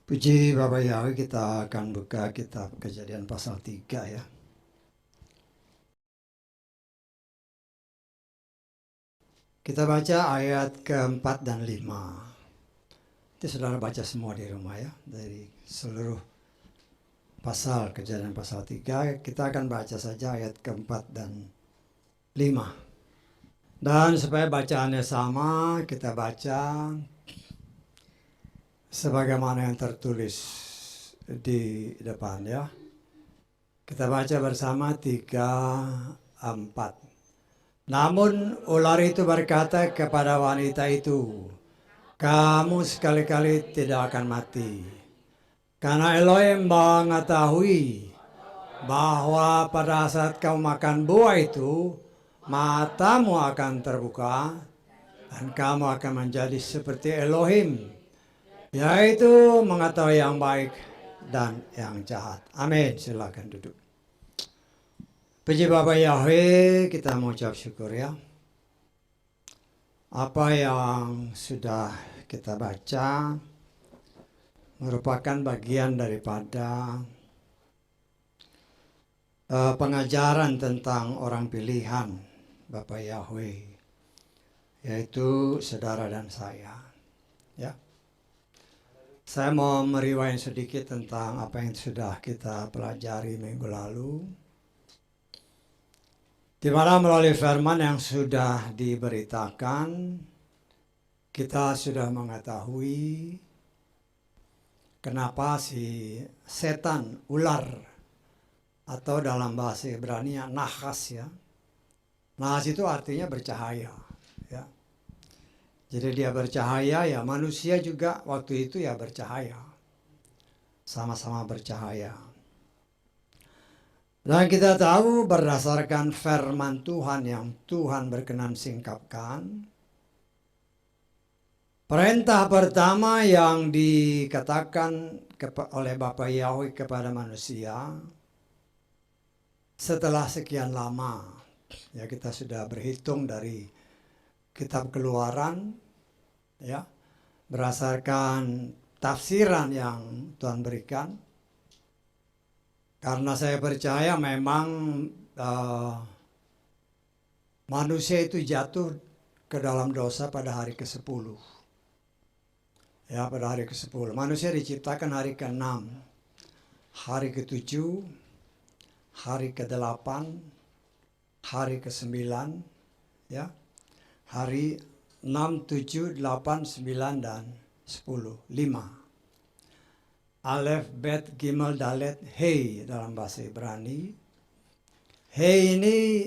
Puji Bapak Yahweh, kita akan buka kitab Kejadian pasal 3 ya. Kita baca ayat ke-4 dan 5. Itu saudara baca semua di rumah ya. Dari seluruh pasal Kejadian pasal 3, kita akan baca saja ayat ke-4 dan 5. Dan supaya bacaannya sama, kita baca sebagaimana yang tertulis di depan ya. Kita baca bersama 3, 4. Namun ular itu berkata kepada wanita itu, "Kamu sekali-kali tidak akan mati. Karena Elohim mengetahui bahwa pada saat kamu makan buah itu, matamu akan terbuka dan kamu akan menjadi seperti Elohim, yaitu mengetahui yang baik dan yang jahat." Amin. Silakan duduk. Puji Bapak Yahweh, kita mengucap syukur ya. Apa yang sudah kita baca merupakan bagian daripada pengajaran tentang orang pilihan Bapak Yahweh, yaitu saudara dan saya. Ya, saya mau meriwayat sedikit tentang apa yang sudah kita pelajari minggu lalu, di mana melalui firman yang sudah diberitakan, kita sudah mengetahui kenapa si setan, ular, atau dalam bahasa Ibrani nahas ya. Nahas itu artinya bercahaya ya. Jadi dia bercahaya ya, manusia juga waktu itu ya bercahaya. Sama-sama bercahaya. Dan kita tahu berdasarkan firman Tuhan yang Tuhan berkenan singkapkan, perintah pertama yang dikatakan oleh Bapa Yahweh kepada manusia setelah sekian lama, ya kita sudah berhitung dari kitab Keluaran, ya berdasarkan tafsiran yang Tuhan berikan. Karena saya percaya memang manusia itu jatuh ke dalam dosa pada hari ke-10. Ya, pada hari ke-10. Manusia diciptakan hari ke-6, hari ke-7, hari ke-8, hari ke-9, ya. Hari 6, 7, 8, 9, dan 10. 5. Alef, Bet, Gimel, Dalet, Hei dalam bahasa Ibrani. Hei ini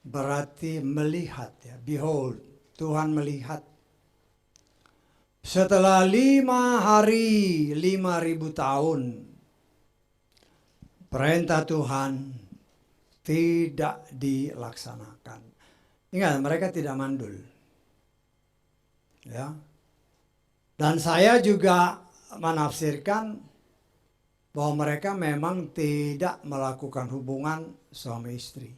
berarti melihat ya. Behold, Tuhan melihat. Setelah 5 hari, 5.000 tahun, perintah Tuhan tidak dilaksanakan. Ingat, mereka tidak mandul. Ya. Dan saya juga menafsirkan bahwa mereka memang tidak melakukan hubungan suami istri.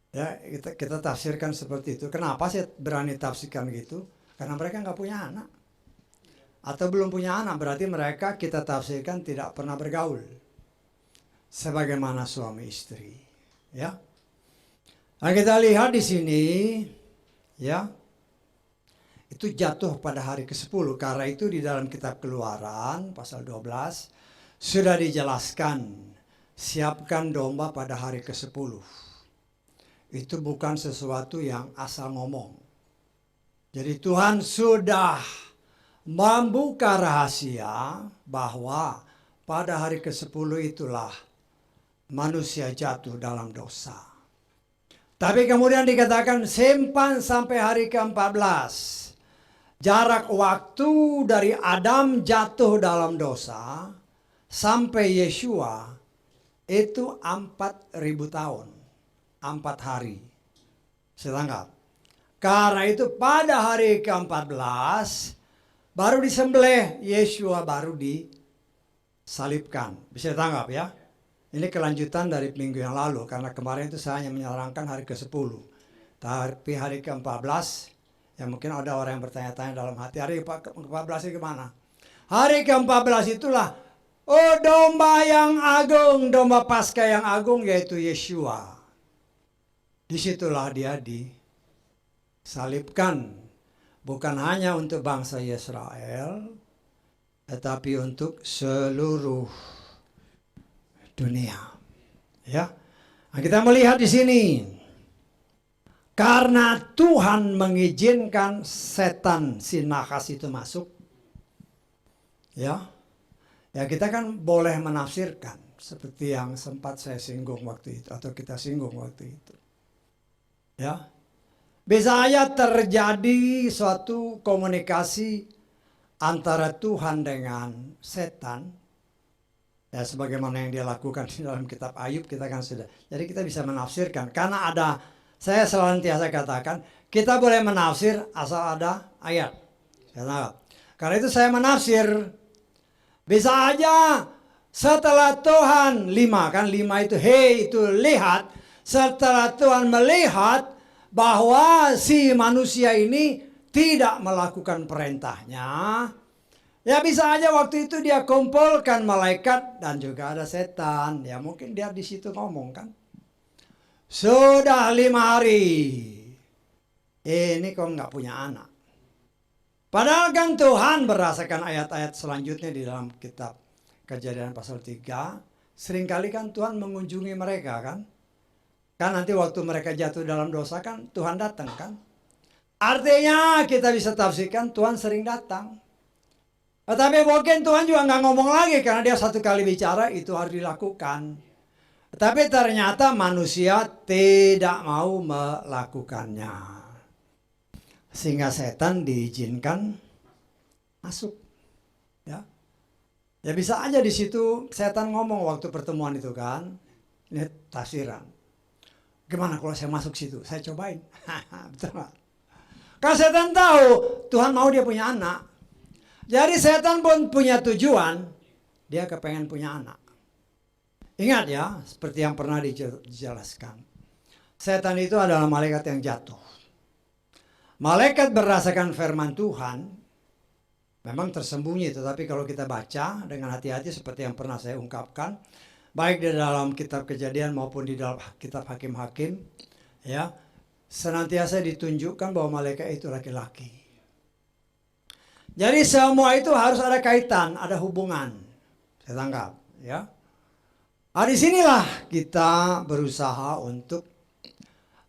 Ya, kita tafsirkan seperti itu. Kenapa saya berani tafsirkan gitu? Karena mereka nggak punya anak. Atau belum punya anak, berarti mereka kita tafsirkan tidak pernah bergaul. Sebagaimana suami istri. Ya. Nah, kita lihat di sini, ya. Itu jatuh pada hari ke-10. Karena itu di dalam kitab Keluaran pasal 12 sudah dijelaskan, siapkan domba pada hari ke-10. Itu bukan sesuatu yang asal ngomong. Jadi Tuhan sudah membuka rahasia bahwa pada hari ke-10 itulah manusia jatuh dalam dosa. Tapi kemudian dikatakan simpan sampai hari ke-14. Jarak waktu dari Adam jatuh dalam dosa sampai Yeshua itu 4.000 tahun. 4 hari. Setangkap. Karena itu pada hari ke-14 baru disembelih, Yeshua baru disalibkan. Bisa ditangkap ya. Ini kelanjutan dari minggu yang lalu. Karena kemarin itu saya hanya menyerangkan hari ke-10. Tapi hari ke-14, ya mungkin ada orang yang bertanya-tanya dalam hati, hari ke-14 itu gimana? Hari ke-14 itulah, oh domba yang agung, domba Paskah yang agung, yaitu Yeshua. Disitulah dia disalibkan. Bukan hanya untuk bangsa Israel, tetapi untuk seluruh dunia. Ya, nah, kita melihat di sini, karena Tuhan mengizinkan setan si nakas itu masuk, ya kita kan boleh menafsirkan seperti yang sempat saya singgung waktu itu atau kita singgung waktu itu. Ya, bisa aja terjadi suatu komunikasi antara Tuhan dengan setan. Ya, sebagaimana yang dia lakukan di dalam kitab Ayub, kita kan sudah. Jadi kita bisa menafsirkan. Karena ada, saya senantiasa katakan, kita boleh menafsir asal ada ayat. Karena itu saya menafsir. Bisa aja setelah Tuhan, 5 kan, 5 itu, hey itu lihat. Setelah Tuhan melihat bahwa si manusia ini tidak melakukan perintahnya, ya bisa aja waktu itu dia kumpulkan malaikat dan juga ada setan. Ya mungkin dia di situ ngomong kan. Sudah 5 hari. Ini kok nggak punya anak. Padahal kan Tuhan berdasarkan ayat-ayat selanjutnya di dalam kitab Kejadian pasal 3. Seringkali kan Tuhan mengunjungi mereka kan. Kan nanti waktu mereka jatuh dalam dosa kan Tuhan datang kan. Artinya kita bisa tafsirkan Tuhan sering datang. Tetapi mungkin Tuhan juga nggak ngomong lagi karena dia satu kali bicara itu harus dilakukan. Tapi ternyata manusia tidak mau melakukannya. Sehingga setan diizinkan masuk. Ya. Ya bisa aja di situ setan ngomong waktu pertemuan itu kan. Ini tafsiran. Gimana kalau saya masuk situ? Saya cobain. Betul nggak? Karena setan tahu Tuhan mau dia punya anak. Jadi setan pun punya tujuan, dia kepengen punya anak. Ingat ya, seperti yang pernah dijelaskan. Setan itu adalah malaikat yang jatuh. Malaikat berdasarkan firman Tuhan, memang tersembunyi, tetapi kalau kita baca dengan hati-hati seperti yang pernah saya ungkapkan, baik di dalam kitab Kejadian maupun di dalam kitab Hakim-Hakim, ya, senantiasa ditunjukkan bahwa malaikat itu laki-laki. Jadi semua itu harus ada kaitan, ada hubungan. Saya tangkap, ya. Nah, disinilah kita berusaha untuk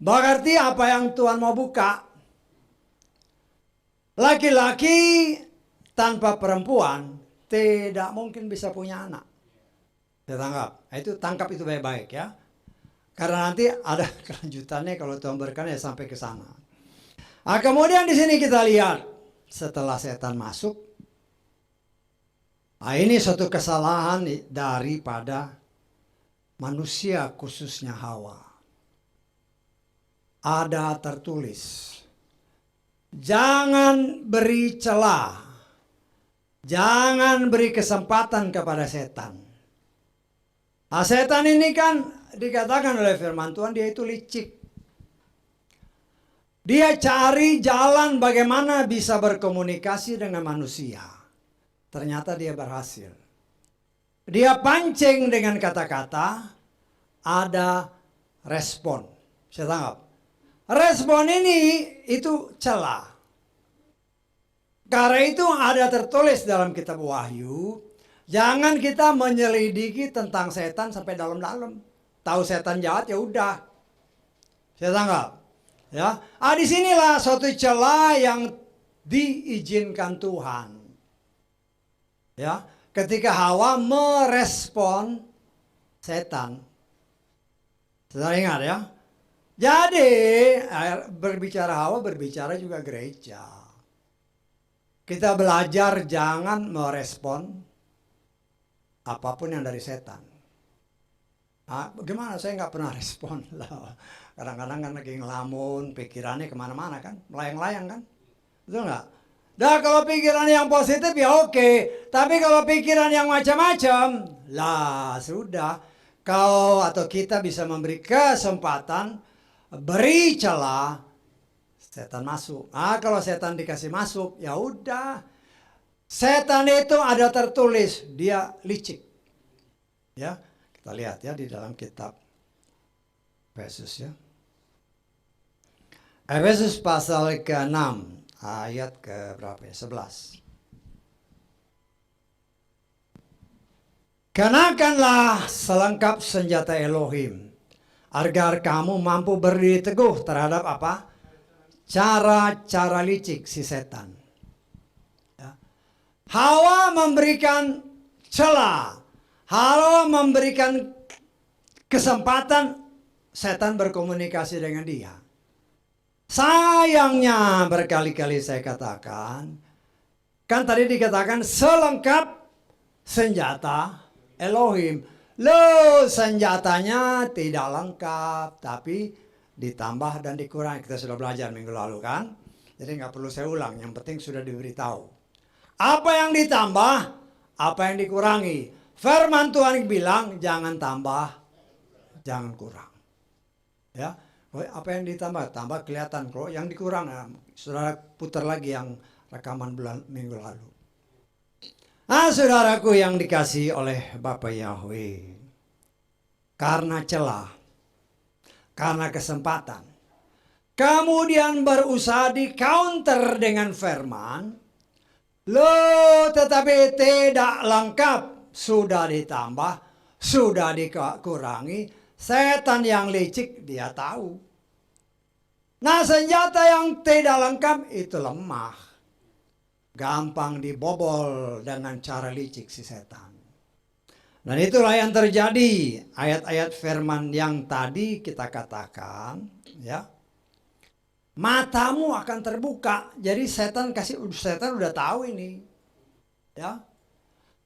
mengerti apa yang Tuhan mau buka. Laki-laki tanpa perempuan tidak mungkin bisa punya anak. Saya tangkap. Nah, itu tangkap itu baik-baik ya. Karena nanti ada kelanjutannya kalau Tuhan berkenan ya sampai ke sana. Nah, kemudian di sini kita lihat. Setelah setan masuk, nah ini suatu kesalahan daripada manusia khususnya Hawa. Ada tertulis, jangan beri celah, jangan beri kesempatan kepada setan. Nah, setan ini kan dikatakan oleh firman Tuhan dia itu licik. Dia cari jalan bagaimana bisa berkomunikasi dengan manusia. Ternyata dia berhasil. Dia pancing dengan kata-kata, ada respon. Saya tangkap. Respon ini itu celah. Karena itu ada tertulis dalam kitab Wahyu, jangan kita menyelidiki tentang setan sampai dalam-dalam. Tahu setan jahat ya udah. Saya tangkap. Ya, disinilah suatu celah yang diizinkan Tuhan. Ya, ketika Hawa merespon setan. Sudah ingat ya? Jadi berbicara Hawa berbicara juga gereja. Kita belajar jangan merespon apapun yang dari setan. Nah, bagaimana saya nggak pernah respon lah. Kadang-kadang kan lagi ngelamun, pikirannya kemana-mana kan, melayang-layang kan, betul nggak? Dah kalau pikiran yang positif ya oke, tapi kalau pikiran yang macam-macam, lah sudah, kau atau kita bisa memberi kesempatan, beri celah setan masuk. Ah, kalau setan dikasih masuk, ya udah. Setan itu ada tertulis, dia licik. Ya, kita lihat ya di dalam kitab Efesus ya. Efesus pasal ke-6 ayat ke berapa ya? 11. Kenakanlah selengkap senjata Elohim agar kamu mampu berdiri teguh terhadap apa? Cara-cara licik si setan. Ya. Hawa memberikan celah, Hawa memberikan kesempatan setan berkomunikasi dengan dia. Sayangnya berkali-kali saya katakan, kan tadi dikatakan selengkap senjata Elohim. Loh, senjatanya tidak lengkap, tapi ditambah dan dikurangi. Kita sudah belajar minggu lalu kan? Jadi nggak perlu saya ulang, yang penting sudah diberitahu. Apa yang ditambah, apa yang dikurangi. Firman Tuhan bilang, jangan tambah, jangan kurang. Ya, apa yang ditambah, tambah kelihatan. Kalau yang dikurang, saudara putar lagi yang rekaman minggu lalu. Nah, saudaraku yang dikasihi oleh Bapa Yahweh, karena celah, karena kesempatan, kemudian berusaha di counter dengan firman, loh tetapi tidak lengkap, sudah ditambah, sudah dikurangi, setan yang licik dia tahu. Nah, senjata yang tidak lengkap itu lemah. Gampang dibobol dengan cara licik si setan. Dan itulah yang terjadi. Ayat-ayat firman yang tadi kita katakan, ya. Matamu akan terbuka. Jadi setan udah tahu ini. Ya.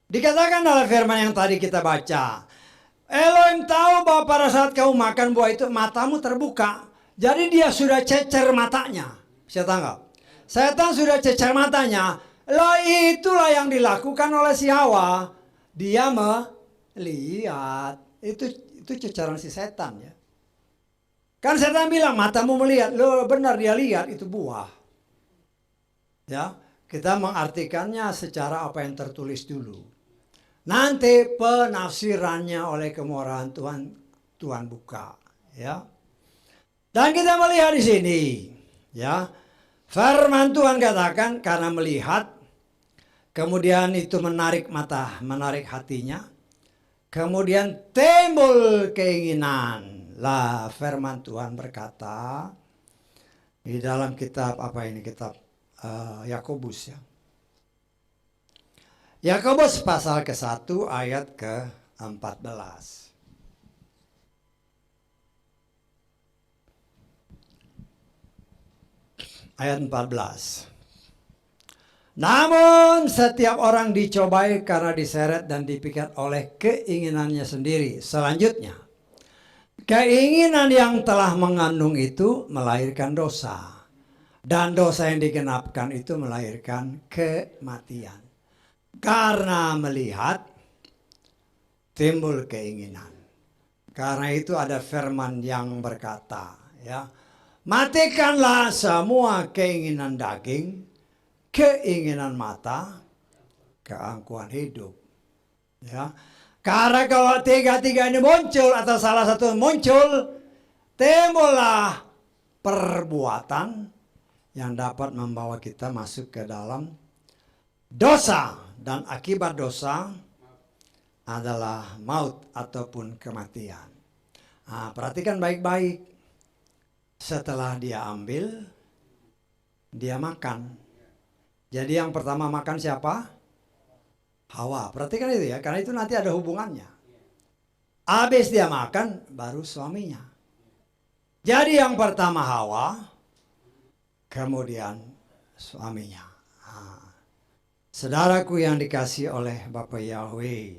Dikatakan dalam firman yang tadi kita baca, Elohim tahu bahwa pada saat kamu makan buah itu matamu terbuka. Jadi dia sudah cecer matanya. Bisa tangkap? Setan sudah cecer matanya. Lah itulah yang dilakukan oleh si Hawa. Dia melihat. Itu ceceran si setan ya. Kan setan bilang matamu melihat. Loh benar dia lihat itu buah. Ya, kita mengartikannya secara apa yang tertulis dulu. Nanti penafsirannya oleh kemurahan Tuhan buka. Ya. Dan kita melihat di sini. Ya. Firman Tuhan katakan karena melihat, kemudian itu menarik mata, menarik hatinya, kemudian timbul keinginan. Lah firman Tuhan berkata di dalam kitab apa ini, kitab Yakobus ya. Yakobus pasal ke-1 ayat ke-14. Ayat 14. Namun setiap orang dicobai karena diseret dan dipikat oleh keinginannya sendiri. Selanjutnya, keinginan yang telah mengandung itu melahirkan dosa. Dan dosa yang digenapkan itu melahirkan kematian. Karena melihat, timbul keinginan. Karena itu ada firman yang berkata, ya, matikanlah semua keinginan daging, keinginan mata, keangkuhan hidup. Ya. Karena kalau tiga-tiga ini muncul atau salah satu muncul, timbullah perbuatan yang dapat membawa kita masuk ke dalam dosa. Dan akibat dosa adalah maut ataupun kematian. Nah, perhatikan baik-baik. Setelah dia ambil, dia makan. Jadi yang pertama makan siapa? Hawa. Perhatikan itu ya, karena itu nanti ada hubungannya. Habis dia makan, baru suaminya. Jadi yang pertama Hawa, kemudian suaminya. Saudaraku yang dikasih oleh Bapa Yahweh.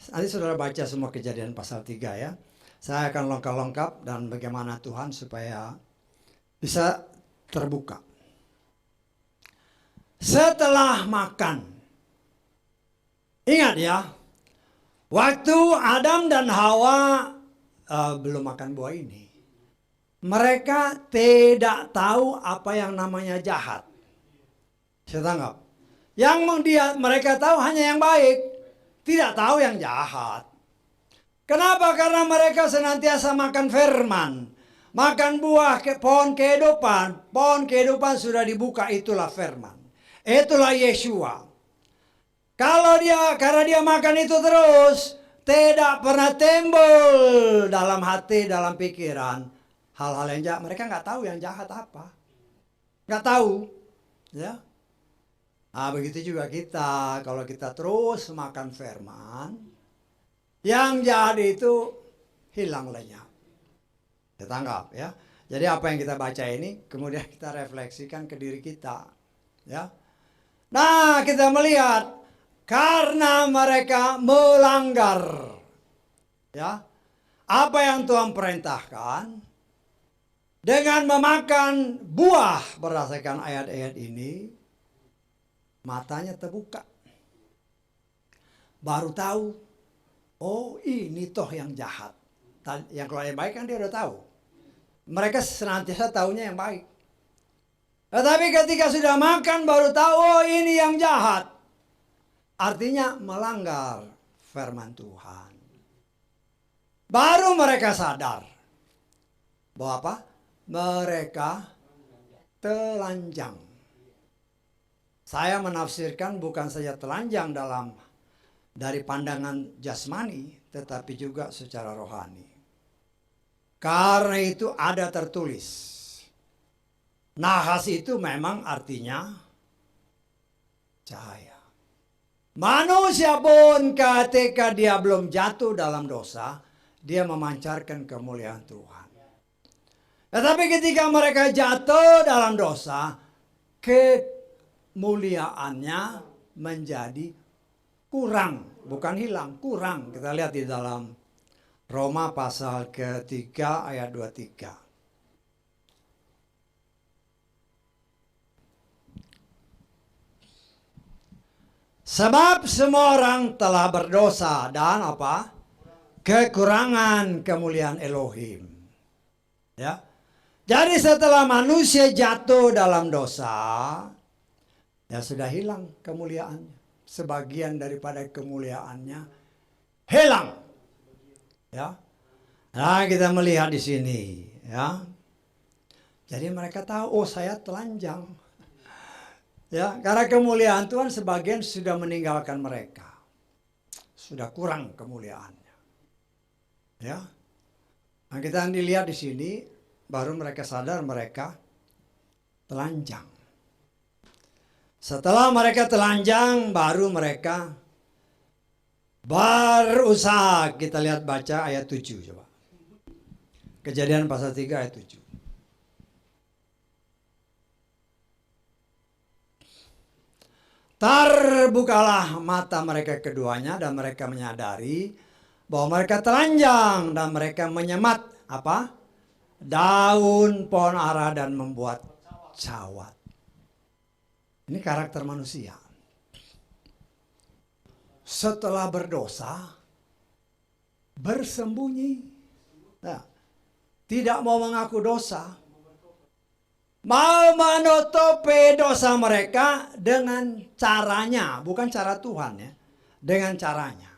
Nanti saudara baca semua Kejadian pasal 3 ya. Saya akan lengkap-lengkap dan bagaimana Tuhan supaya bisa terbuka. Setelah makan. Ingat ya. Waktu Adam dan Hawa belum makan buah ini. Mereka tidak tahu apa yang namanya jahat. Saya tangkap. Yang mereka tahu hanya yang baik, tidak tahu yang jahat. Kenapa? Karena mereka senantiasa makan firman, makan buah pohon kehidupan. Pohon kehidupan sudah dibuka, itulah firman. Itulah Yeshua. Karena dia makan itu terus, tidak pernah timbul dalam hati, dalam pikiran hal-hal yang jahat. Mereka nggak tahu yang jahat apa, nggak tahu, ya. Nah, begitu juga kita, kalau kita terus makan firman, yang jahat itu hilang lenyap. Kita tangkap, ya. Jadi apa yang kita baca ini, kemudian kita refleksikan ke diri kita, ya. Nah, kita melihat karena mereka melanggar, ya, apa yang Tuhan perintahkan dengan memakan buah berdasarkan ayat-ayat ini, matanya terbuka, baru tahu, oh ini toh yang jahat. Yang kalau yang baik kan dia udah tahu. Mereka senantiasa tahunya yang baik. Tetapi ketika sudah makan baru tahu, oh ini yang jahat. Artinya melanggar firman Tuhan. Baru mereka sadar bahwa apa? Mereka telanjang. Saya menafsirkan bukan saja telanjang dari pandangan jasmani, tetapi juga secara rohani. Karena itu ada tertulis. Nahas itu memang artinya cahaya. Manusia pun ketika dia belum jatuh dalam dosa, dia memancarkan kemuliaan Tuhan. Tetapi ketika mereka jatuh dalam dosa, kemuliaannya menjadi kurang, bukan hilang, kurang. Kita lihat di dalam Roma pasal ke-3 ayat 23. Sebab semua orang telah berdosa dan apa? Kekurangan kemuliaan Elohim. Ya. Jadi setelah manusia jatuh dalam dosa, ya sudah hilang kemuliaannya. Sebagian daripada kemuliaannya hilang. Ya. Nah, kita melihat di sini, ya. Jadi mereka tahu, oh saya telanjang. Ya, karena kemuliaan Tuhan sebagian sudah meninggalkan mereka. Sudah kurang kemuliaannya. Ya. Nah, kita dilihat di sini baru mereka sadar mereka telanjang. Setelah mereka telanjang baru mereka berusaha. Kita lihat baca ayat 7 coba. Kejadian pasal 3 ayat 7. Terbukalah mata mereka keduanya dan mereka menyadari bahwa mereka telanjang dan mereka menyemat apa? Daun pohon ara dan membuat cawat. Ini karakter manusia. Setelah berdosa, bersembunyi. Nah, tidak mau mengaku dosa. Mau menutupi dosa mereka dengan caranya, bukan cara Tuhan ya, dengan caranya.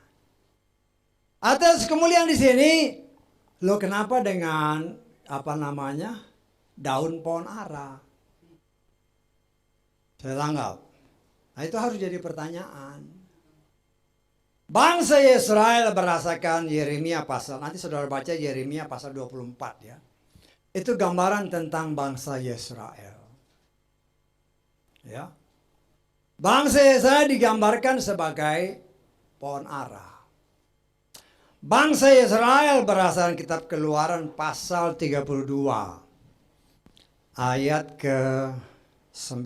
Atas kemuliaan di sini, lo kenapa dengan apa namanya daun pohon ara? Saya tanggap. Nah, itu harus jadi pertanyaan. Bangsa Israel berdasarkan Yeremia pasal, nanti saudara baca Yeremia pasal 24 ya. Itu gambaran tentang bangsa Israel. Ya. Bangsa Israel digambarkan sebagai pohon ara. Bangsa Israel berdasarkan kitab Keluaran pasal 32 ayat ke-9.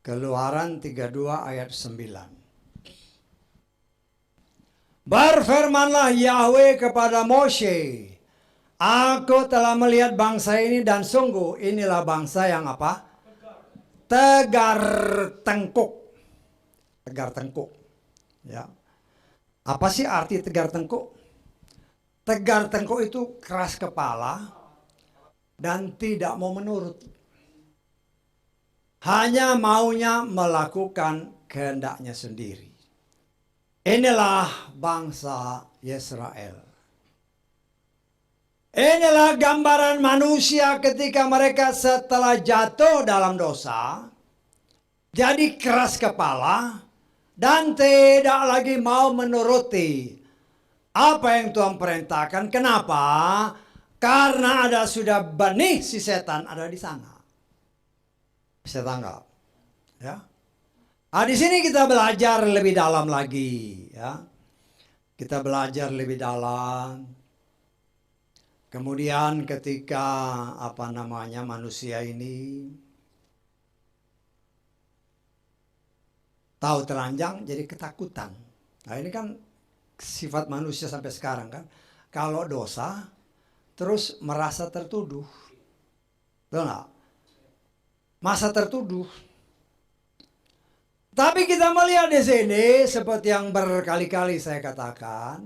Keluaran 32 ayat 9. Berfirmanlah Yahweh kepada Moshe, aku telah melihat bangsa ini dan sungguh inilah bangsa yang apa? Tegar tengkuk. Tegar tengkuk. Ya. Apa sih arti tegar tengkuk? tegar tengkuk itu keras kepala dan tidak mau menurut. Hanya maunya melakukan kehendaknya sendiri. Inilah bangsa Israel. Inilah gambaran manusia ketika mereka setelah jatuh dalam dosa, jadi keras kepala dan tidak lagi mau menuruti apa yang Tuhan perintahkan. Kenapa? Karena ada sudah benih si setan ada di sana. Bisa tangkap, ya. Di sini kita belajar lebih dalam lagi, ya. Kita belajar lebih dalam. Kemudian ketika manusia ini tahu telanjang jadi ketakutan. Nah ini kan sifat manusia sampai sekarang kan. Kalau dosa terus merasa tertuduh. Betul nggak? Masa tertuduh. Tapi kita melihat di sini seperti yang berkali-kali saya katakan,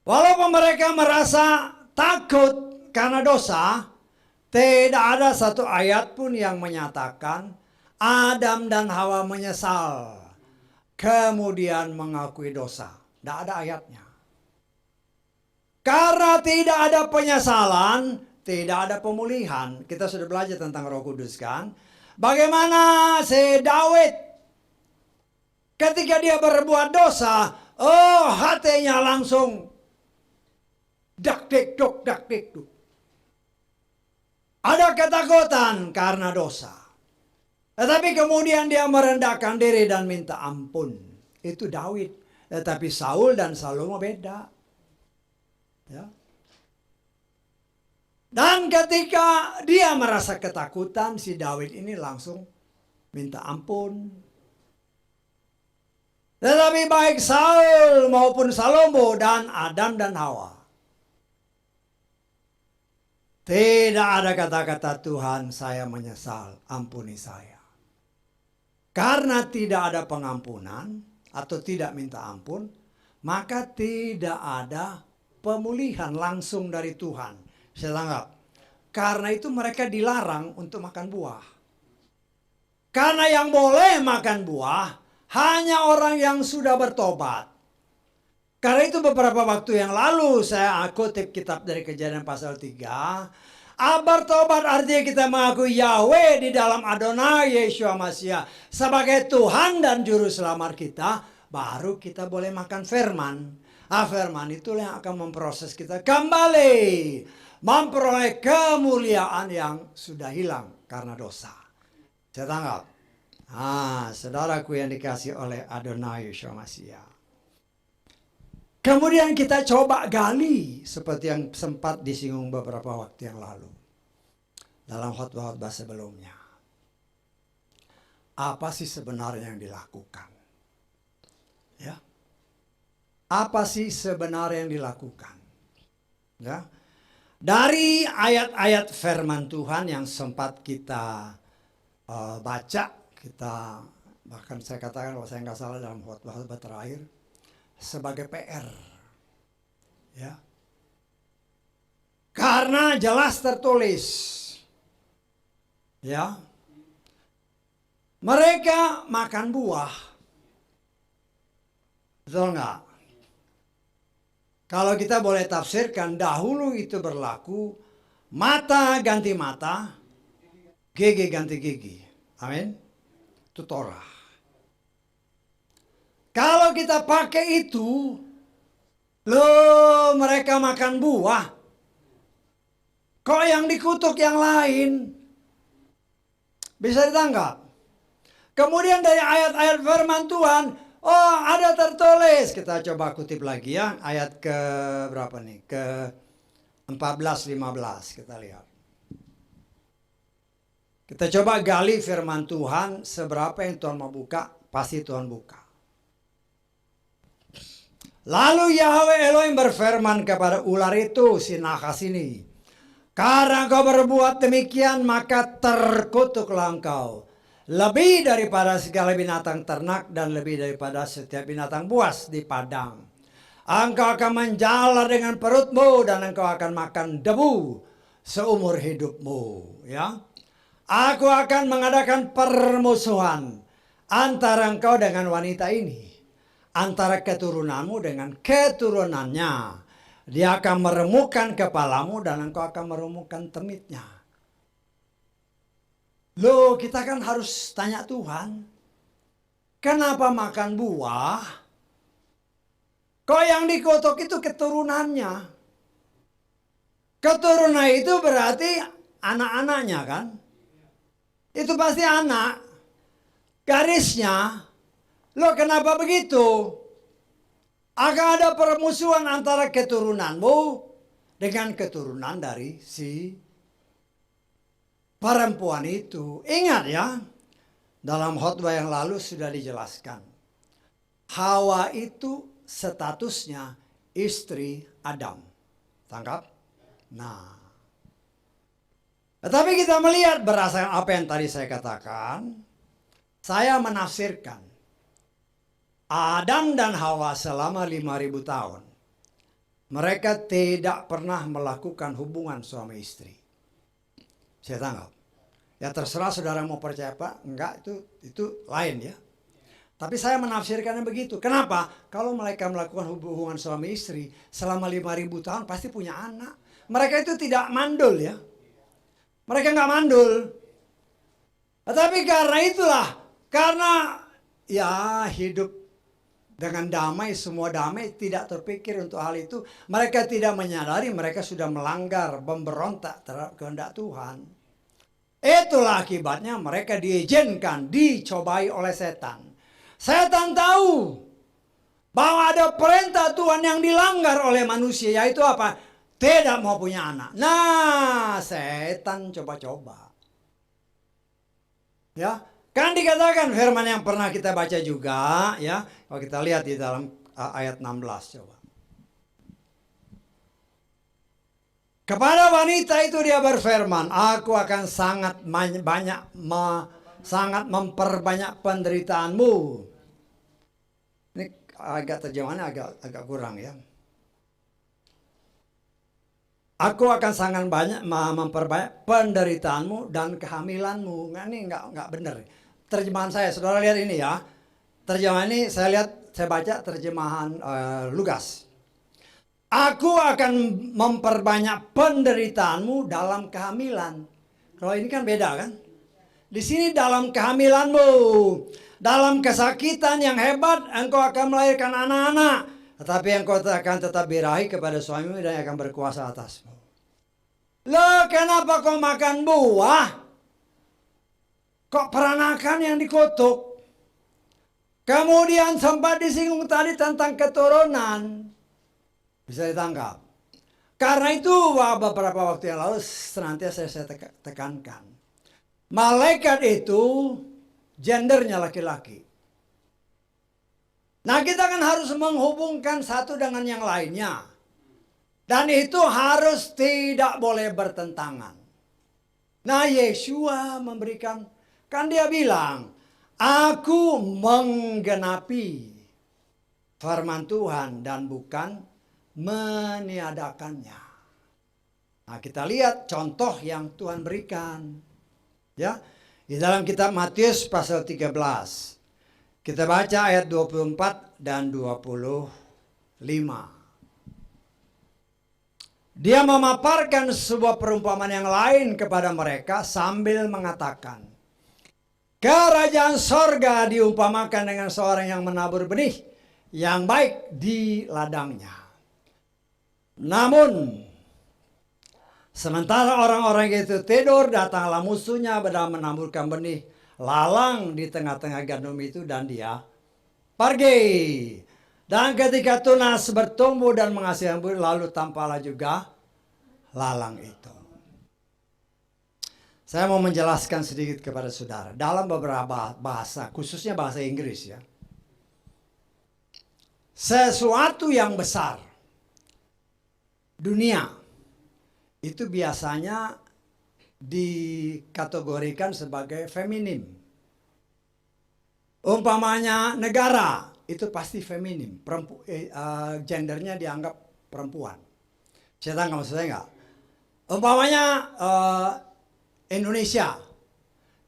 walaupun mereka merasa takut karena dosa, tidak ada satu ayat pun yang menyatakan Adam dan Hawa menyesal kemudian mengakui dosa. Tidak ada ayatnya. Karena tidak ada penyesalan, tidak ada pemulihan. Kita sudah belajar tentang Roh Kudus kan. Bagaimana si Daud ketika dia berbuat dosa, hatinya langsung dak dik duk. Ada ketakutan karena dosa. Tetapi kemudian dia merendahkan diri dan minta ampun. Itu Daud. Tetapi Saul dan Salomo beda. Ya. Dan ketika dia merasa ketakutan, si Daud ini langsung minta ampun. Tetapi baik Saul maupun Salomo dan Adam dan Hawa, tidak ada kata-kata Tuhan saya menyesal, ampuni saya. Karena tidak ada pengampunan atau tidak minta ampun, maka tidak ada pemulihan langsung dari Tuhan. Saya tanggap. Karena itu mereka dilarang untuk makan buah. Karena yang boleh makan buah hanya orang yang sudah bertobat. Karena itu beberapa waktu yang lalu saya kutip kitab dari Kejadian pasal 3. Bertobat artinya kita mengakui Yahweh di dalam Adonai Yeshua Mashiach sebagai Tuhan dan Juru Selamat kita. Baru kita boleh makan firman. Firman itulah yang akan memproses kita kembali memperoleh kemuliaan yang sudah hilang karena dosa. Saya tanggap. Saudaraku yang dikasih oleh Adonai Yeshua Mashiach. Kemudian kita coba gali seperti yang sempat disinggung beberapa waktu yang lalu dalam khotbah-khotbah sebelumnya. Apa sih sebenarnya yang dilakukan? Ya. Apa sih sebenarnya yang dilakukan? Ya. Dari ayat-ayat firman Tuhan yang sempat kita baca, kita bahkan saya katakan kalau saya nggak salah dalam khotbah terakhir sebagai PR, ya, karena jelas tertulis, ya, mereka makan buah, betul nggak? Kalau kita boleh tafsirkan, dahulu itu berlaku mata ganti mata, gigi ganti gigi. Amin. Itu Torah. Kalau kita pakai itu, mereka makan buah. Kok yang dikutuk yang lain? Bisa ditangkap. Kemudian dari ayat-ayat firman Tuhan, ada tertulis. Kita coba kutip lagi ya. Ayat ke berapa nih? Ke 14-15 kita lihat. Kita coba gali firman Tuhan. Seberapa yang Tuhan mau buka, pasti Tuhan buka. Lalu Yahweh Elohim berfirman kepada ular itu, si nakas ini. Karena kau berbuat demikian, maka terkutuklah engkau. Lebih daripada segala binatang ternak dan lebih daripada setiap binatang buas di padang. Engkau akan menjala dengan perutmu dan engkau akan makan debu seumur hidupmu. Ya, aku akan mengadakan permusuhan antara engkau dengan wanita ini, antara keturunanmu dengan keturunannya. Dia akan meremukkan kepalamu dan engkau akan meremukkan temitnya. Loh, kita kan harus tanya Tuhan, kenapa makan buah? Kok yang dikutuk itu keturunannya? Keturunan itu berarti anak-anaknya kan? Itu pasti anak. Garisnya, loh kenapa begitu? Akan ada permusuhan antara keturunanmu dengan keturunan dari si perempuan itu. Ingat ya, dalam khotbah yang lalu sudah dijelaskan. Hawa itu statusnya istri Adam. Tangkap? Nah. Tetapi kita melihat berdasarkan apa yang tadi saya katakan, saya menafsirkan Adam dan Hawa selama 5.000 tahun, mereka tidak pernah melakukan hubungan suami istri. Saya tangkap. Ya terserah saudara mau percaya apa, enggak itu lain ya. Tapi saya menafsirkannya begitu. Kenapa? Kalau mereka melakukan hubungan suami istri selama 5.000 tahun pasti punya anak. Mereka itu tidak mandul ya. Mereka nggak mandul. Tetapi karena itulah, karena ya hidup dengan damai, semua damai, tidak terpikir untuk hal itu. Mereka tidak menyadari mereka sudah melanggar, memberontak terhadap kehendak Tuhan. Itulah akibatnya mereka diizinkan, dicobai oleh setan. Setan tahu bahwa ada perintah Tuhan yang dilanggar oleh manusia, yaitu apa? Tidak mau punya anak. Nah, setan coba-coba. Ya, kan dikatakan firman yang pernah kita baca juga, ya. Kalau kita lihat di dalam ayat 16 coba. Kepada wanita itu dia berfirman, aku akan sangat memperbanyak penderitaanmu. Ini agak terjemahannya agak kurang ya. Aku akan sangat memperbanyak penderitaanmu dan kehamilanmu. Nah, ini enggak benar. Terjemahan saya, saudara lihat ini ya. Terjemahan ini saya baca terjemahan Lukas. Aku akan memperbanyak penderitaanmu dalam kehamilan. Kalau ini kan beda kan? Di sini dalam kehamilanmu, dalam kesakitan yang hebat, engkau akan melahirkan anak-anak. Tetapi engkau akan tetap birahi kepada suamimu dan akan berkuasa atasmu. Loh, kenapa kau makan buah? Kok peranakan yang dikutuk? Kemudian sempat disinggung tadi tentang keturunan. Bisa ditangkap. Karena itu beberapa waktu yang lalu senantiasa saya tekankan. Malaikat itu gendernya laki-laki. Nah, kita kan harus menghubungkan satu dengan yang lainnya. Dan itu harus tidak boleh bertentangan. Nah, Yeshua memberikan, kan dia bilang, aku menggenapi firman Tuhan dan bukan meniadakannya. Nah, kita lihat contoh yang Tuhan berikan. Ya, di dalam kitab Matius pasal 13. Kita baca ayat 24 dan 25. Dia memaparkan sebuah perumpamaan yang lain kepada mereka sambil mengatakan, kerajaan sorga diumpamakan dengan seorang yang menabur benih yang baik di ladangnya. Namun, sementara orang-orang itu tidur, datanglah musuhnya dan menaburkan benih lalang di tengah-tengah gandum itu dan dia pergi. Dan ketika tunas bertumbuh dan menghasilkan buah, lalu tampaklah juga lalang itu. Saya mau menjelaskan sedikit kepada saudara. Dalam beberapa bahasa, khususnya bahasa Inggris ya. Sesuatu yang besar, dunia, itu biasanya dikategorikan sebagai feminim. Umpamanya negara, itu pasti feminim, gendernya dianggap perempuan. Saya tahu nggak maksud saya nggak? Umpamanya Indonesia,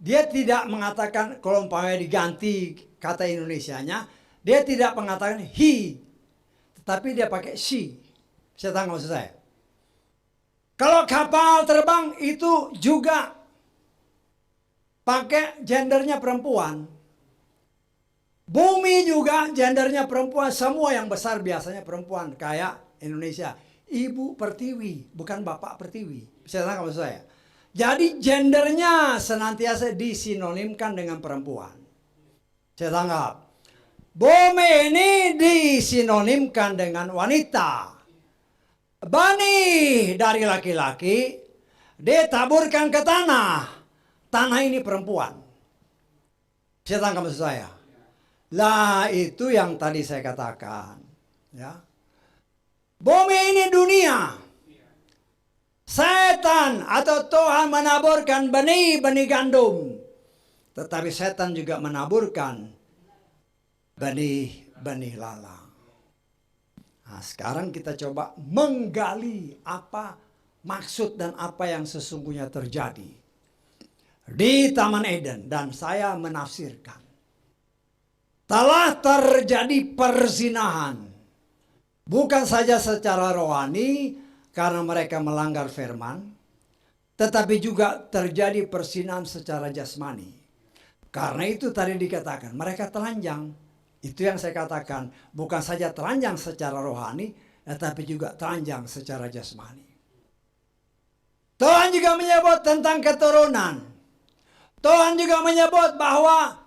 dia tidak mengatakan kalau umpamanya diganti kata Indonesianya, dia tidak mengatakan he, tetapi dia pakai she. Saya tahu nggak maksud saya? Kalau kapal terbang itu juga pakai gendernya perempuan. Bumi juga gendernya perempuan, semua yang besar biasanya perempuan. Kayak Indonesia, Ibu Pertiwi, bukan Bapak Pertiwi. Bisa tangkap maksud saya? Jadi gendernya senantiasa disinonimkan dengan perempuan. Saya tangkap. Bumi ini disinonimkan dengan wanita. Bani dari laki-laki ditaburkan ke tanah. Tanah ini perempuan. Saya tangkap maksud saya? Lah itu yang tadi saya katakan, ya. Bumi ini dunia. Setan atau Tuhan menaburkan benih-benih gandum. Tetapi setan juga menaburkan benih-benih lalang. Nah, sekarang kita coba menggali apa maksud dan apa yang sesungguhnya terjadi di Taman Eden. Dan saya menafsirkan. Telah terjadi perzinahan. Bukan saja secara rohani karena mereka melanggar firman. Tetapi juga terjadi perzinahan secara jasmani. Karena itu tadi dikatakan mereka telanjang. Itu yang saya katakan. Bukan saja telanjang secara rohani. Tetapi juga telanjang secara jasmani. Tuhan juga menyebut tentang keturunan. Tuhan juga menyebut bahwa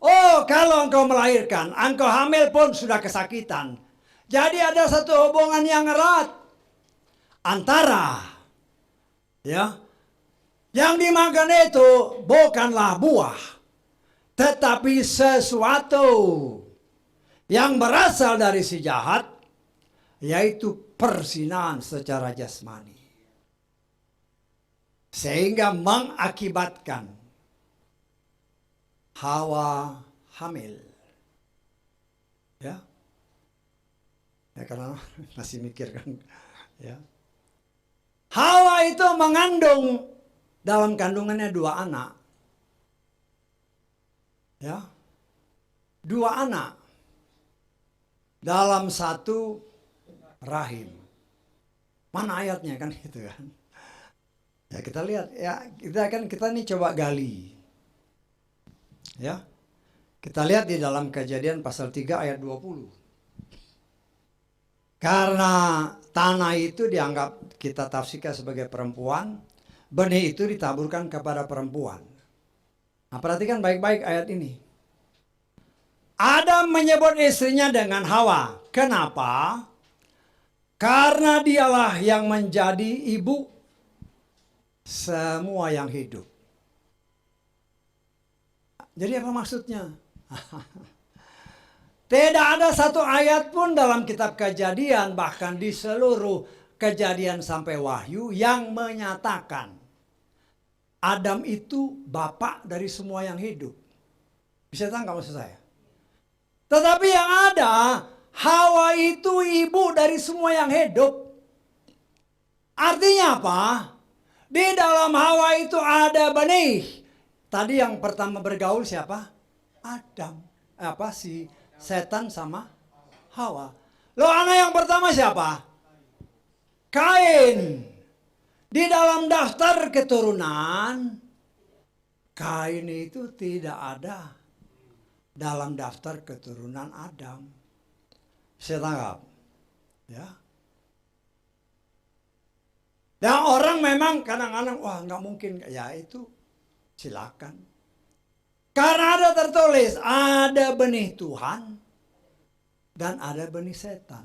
oh, kalau engkau melahirkan, engkau hamil pun sudah kesakitan. Jadi ada satu hubungan yang erat antara yang dimakan itu bukanlah buah, tetapi sesuatu yang berasal dari si jahat, yaitu perzinahan secara jasmani. Sehingga mengakibatkan Hawa hamil. Ya karena masih mikir kan. Ya. Hawa itu mengandung dalam kandungannya 2 anak. Ya. 2 anak dalam satu rahim. Mana ayatnya kan gitu kan. Ya kita lihat ya, kita nih coba gali. Ya. Kita lihat di dalam Kejadian pasal 3 ayat 20. Karena tanah itu dianggap kita tafsirkan sebagai perempuan, benih itu ditaburkan kepada perempuan. Nah, perhatikan baik-baik ayat ini. Adam menyebut istrinya dengan Hawa. Kenapa? Karena dialah yang menjadi ibu semua yang hidup. Jadi apa maksudnya? Tidak ada satu ayat pun dalam kitab Kejadian, bahkan di seluruh Kejadian sampai Wahyu, yang menyatakan Adam itu bapak dari semua yang hidup. Bisa tahu nggak maksud saya? Tetapi yang ada, Hawa itu ibu dari semua yang hidup. Artinya apa? Di dalam Hawa itu ada benih. Tadi yang pertama bergaul siapa? Adam. Si setan sama Hawa. Loh, anak yang pertama siapa? Kain. Di dalam daftar keturunan, Kain itu tidak ada dalam daftar keturunan Adam. Saya tangkap. Ya. Dan orang memang kadang-kadang, wah nggak mungkin. Ya itu silakan. Karena ada tertulis, ada benih Tuhan dan ada benih setan.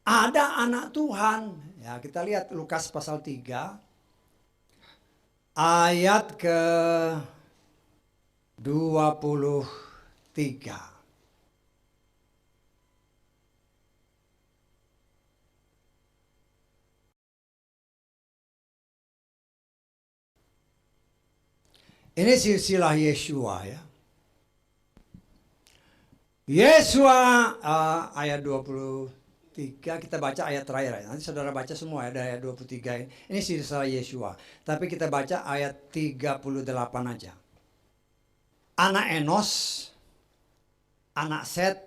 Ada anak Tuhan. Ya, kita lihat Lukas pasal 3 ayat ke 23. Ini silsilah Yeshua ya. Yesua ayat 23, kita baca ayat terakhir. Nanti saudara baca semua ya, dari ayat 23 ini. Ini sisa Yesua. Tapi kita baca ayat 38 aja. Anak Enos, anak Set,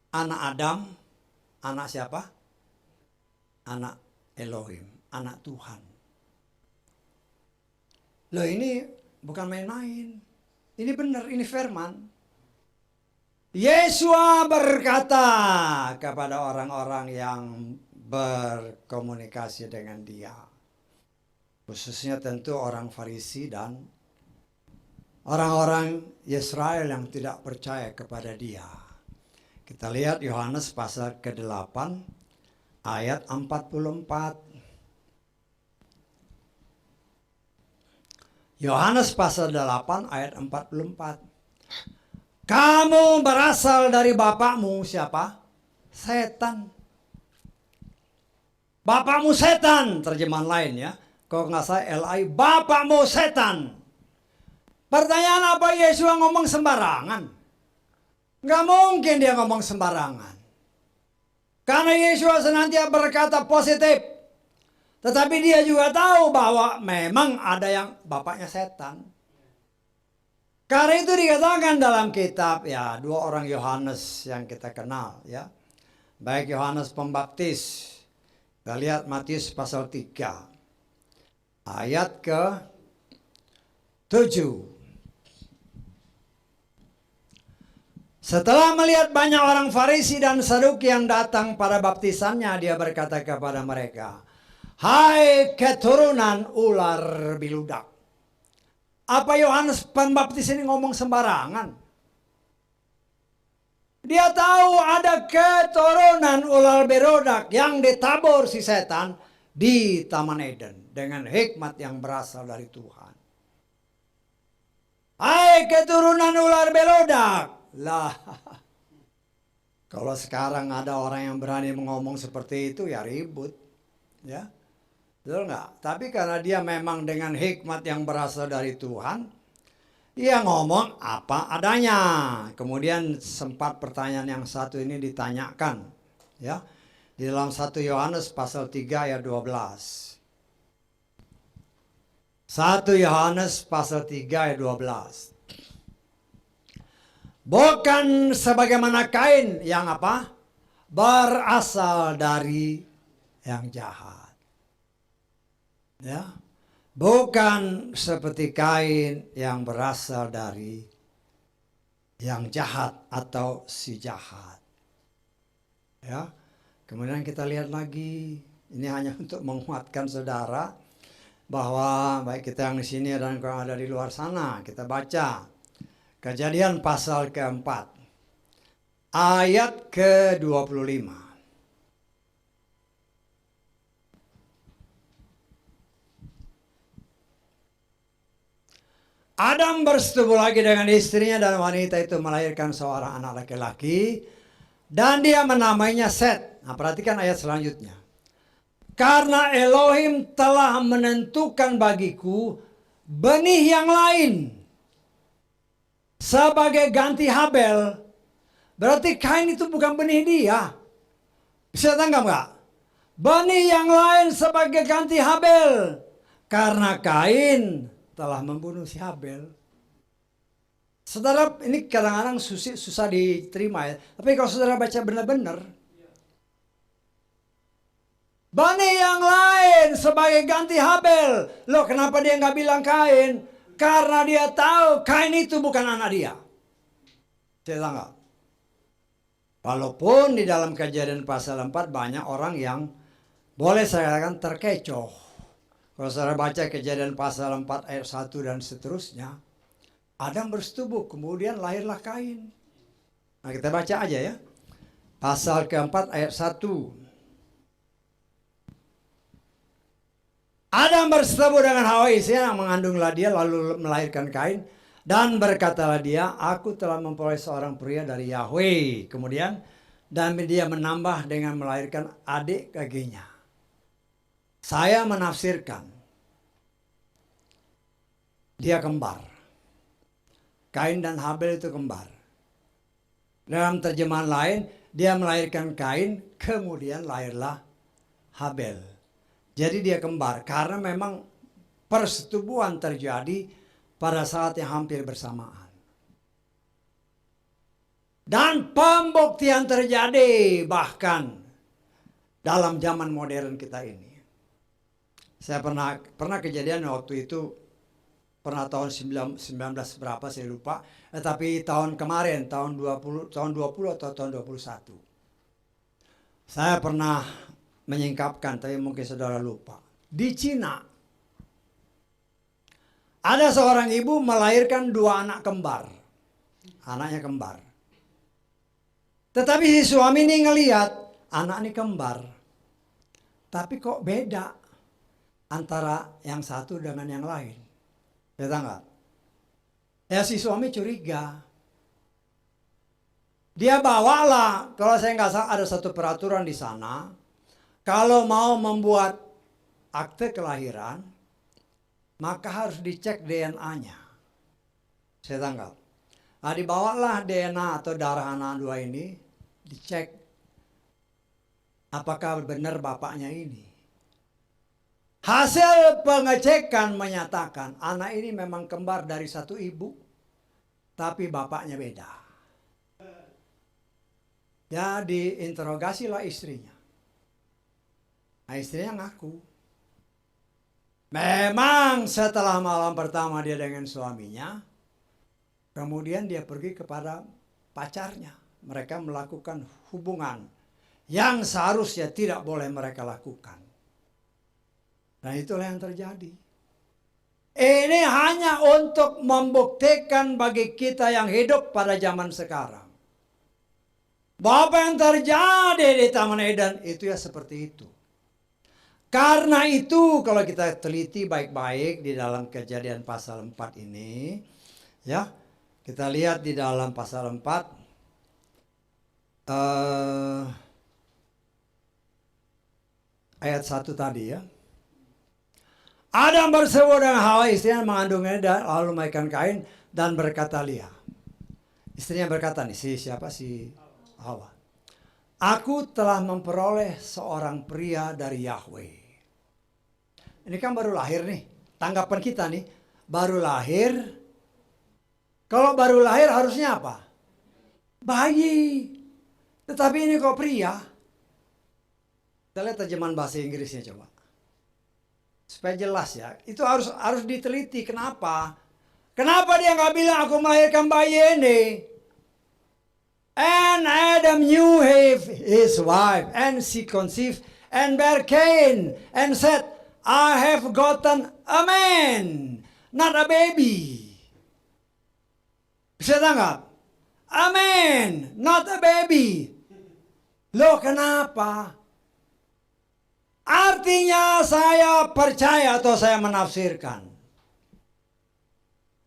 anak Adam, anak siapa? Anak Elohim, anak Tuhan. Loh, ini bukan main-main. Ini benar, ini firman. Yesua berkata kepada orang-orang yang berkomunikasi dengan dia. Khususnya tentu orang Farisi dan orang-orang Israel yang tidak percaya kepada dia. Kita lihat Yohanes pasal ke-8 ayat 44. Yohanes pasal 8 ayat 44. Kamu berasal dari bapakmu siapa? Setan. Bapakmu setan, terjemahan lain ya. Kalau nggak saya LI, bapakmu setan. Pertanyaan apa Yesus ngomong sembarangan? Nggak mungkin dia ngomong sembarangan. Karena Yesus senantiasa berkata positif. Tetapi dia juga tahu bahwa memang ada yang bapaknya setan. Karena itu dikatakan dalam kitab ya, dua orang Yohanes yang kita kenal ya. Baik Yohanes Pembaptis. Kita lihat Matius pasal 3. Ayat ke-7. Setelah melihat banyak orang Farisi dan Saduki yang datang pada baptisannya, dia berkata kepada mereka, "Hai keturunan ular biludak." Apa Yohanes Pembaptis ini ngomong sembarangan? Dia tahu ada keturunan ular biludak yang ditabur si setan di Taman Eden dengan hikmat yang berasal dari Tuhan. Hai keturunan ular biludak. Lah, kalau sekarang ada orang yang berani ngomong seperti itu ya ribut. Ya. Betul nggak? Tapi karena dia memang dengan hikmat yang berasal dari Tuhan, dia ngomong apa adanya. Kemudian sempat pertanyaan yang satu ini ditanyakan, ya, di dalam 1 Yohanes pasal 3 ayat 12. 1 Yohanes pasal 3 ayat 12. Bukan sebagaimana Kain yang apa? Berasal dari yang jahat. Ya, bukan seperti Kain yang berasal dari yang jahat atau si jahat. Ya, kemudian kita lihat lagi, ini hanya untuk menguatkan saudara bahwa baik kita yang di sini dan yang ada di luar sana, kita baca Kejadian pasal ke-4 ayat ke-25. Adam bersetubuh lagi dengan istrinya dan wanita itu melahirkan seorang anak laki-laki dan dia menamainya Set. Nah, perhatikan ayat selanjutnya. Karena Elohim telah menentukan bagiku benih yang lain sebagai ganti Habel. Berarti Kain itu bukan benih dia. Bisa tanggap nggak? Benih yang lain sebagai ganti Habel. Karena Kain telah membunuh si Habel. Saudara, ini kadang-kadang susah diterima ya. Tapi kalau saudara baca benar-benar, benih yang lain sebagai ganti Habel. Loh, kenapa dia nggak bilang Kain? Karena dia tahu Kain itu bukan anak dia. Saya nggak. Walaupun di dalam Kejadian pasal 4 banyak orang yang boleh saya katakan terkecoh. Kalau saudara baca Kejadian pasal 4 ayat 1 dan seterusnya, Adam bersetubuh, kemudian lahirlah Kain. Nah, kita baca aja ya. Pasal keempat ayat 1. Adam bersetubuh dengan Hawa istrinya yang mengandunglah dia lalu melahirkan Kain. Dan berkatalah dia, aku telah memperoleh seorang pria dari Yahweh. Kemudian, dan dia menambah dengan melahirkan adik kakinya. Saya menafsirkan dia kembar. Kain dan Habel itu kembar. Dalam terjemahan lain, dia melahirkan Kain, kemudian lahirlah Habel. Jadi dia kembar karena memang persetubuhan terjadi pada saat yang hampir bersamaan. Dan pembuktian terjadi bahkan dalam zaman modern kita ini. Saya pernah kejadian waktu itu, pernah tahun 19 berapa saya lupa, tapi tahun kemarin, tahun 20 atau tahun 21. Saya pernah menyingkapkan, tapi mungkin saudara lupa. Di Cina, ada seorang ibu melahirkan 2 anak kembar. Anaknya kembar. Tetapi si suami ini ngelihat, anak ini kembar. Tapi kok beda antara yang satu dengan yang lain. Ya enggak? Ya si suami curiga. Dia bawalah, kalau saya nggak salah ada satu peraturan di sana, kalau mau membuat akte kelahiran, maka harus dicek DNA-nya. Saya tangkap. Nah, dibawalah DNA atau darah anak 2 ini, dicek apakah benar bapaknya ini. Hasil pengecekan menyatakan anak ini memang kembar dari satu ibu, tapi bapaknya beda. Ya diinterogasilah istrinya. Nah, istrinya ngaku. Memang setelah malam pertama dia dengan suaminya, kemudian dia pergi kepada pacarnya. Mereka melakukan hubungan yang seharusnya tidak boleh mereka lakukan. Dan itulah yang terjadi. Ini hanya untuk membuktikan bagi kita yang hidup pada zaman sekarang, bahwa apa yang terjadi di Taman Eden itu ya seperti itu. Karena itu kalau kita teliti baik-baik di dalam Kejadian pasal 4 ini, ya, kita lihat di dalam pasal 4 ayat 1 tadi ya. Adam bersekutu dengan Hawa, istrinya mengandungnya, dan lalu melahirkan Kain dan berkata Lia. Istrinya berkata nih, siapa? Si Hawa. Aku telah memperoleh seorang pria dari Yahweh. Ini kan baru lahir nih. Tanggapan kita nih, baru lahir. Kalau baru lahir harusnya apa? Bayi. Tetapi ini kok pria. Kita lihat terjemahan bahasa Inggrisnya coba. Supaya jelas ya. Itu harus diteliti. Kenapa? Kenapa dia nggak bilang aku melahirkan bayi ini? And Adam knew his wife, and she conceived and bare Cain, and said, I have gotten a man, not a baby. Bisa tanggap? A man, not a baby. Loh kenapa? Artinya saya percaya atau saya menafsirkan.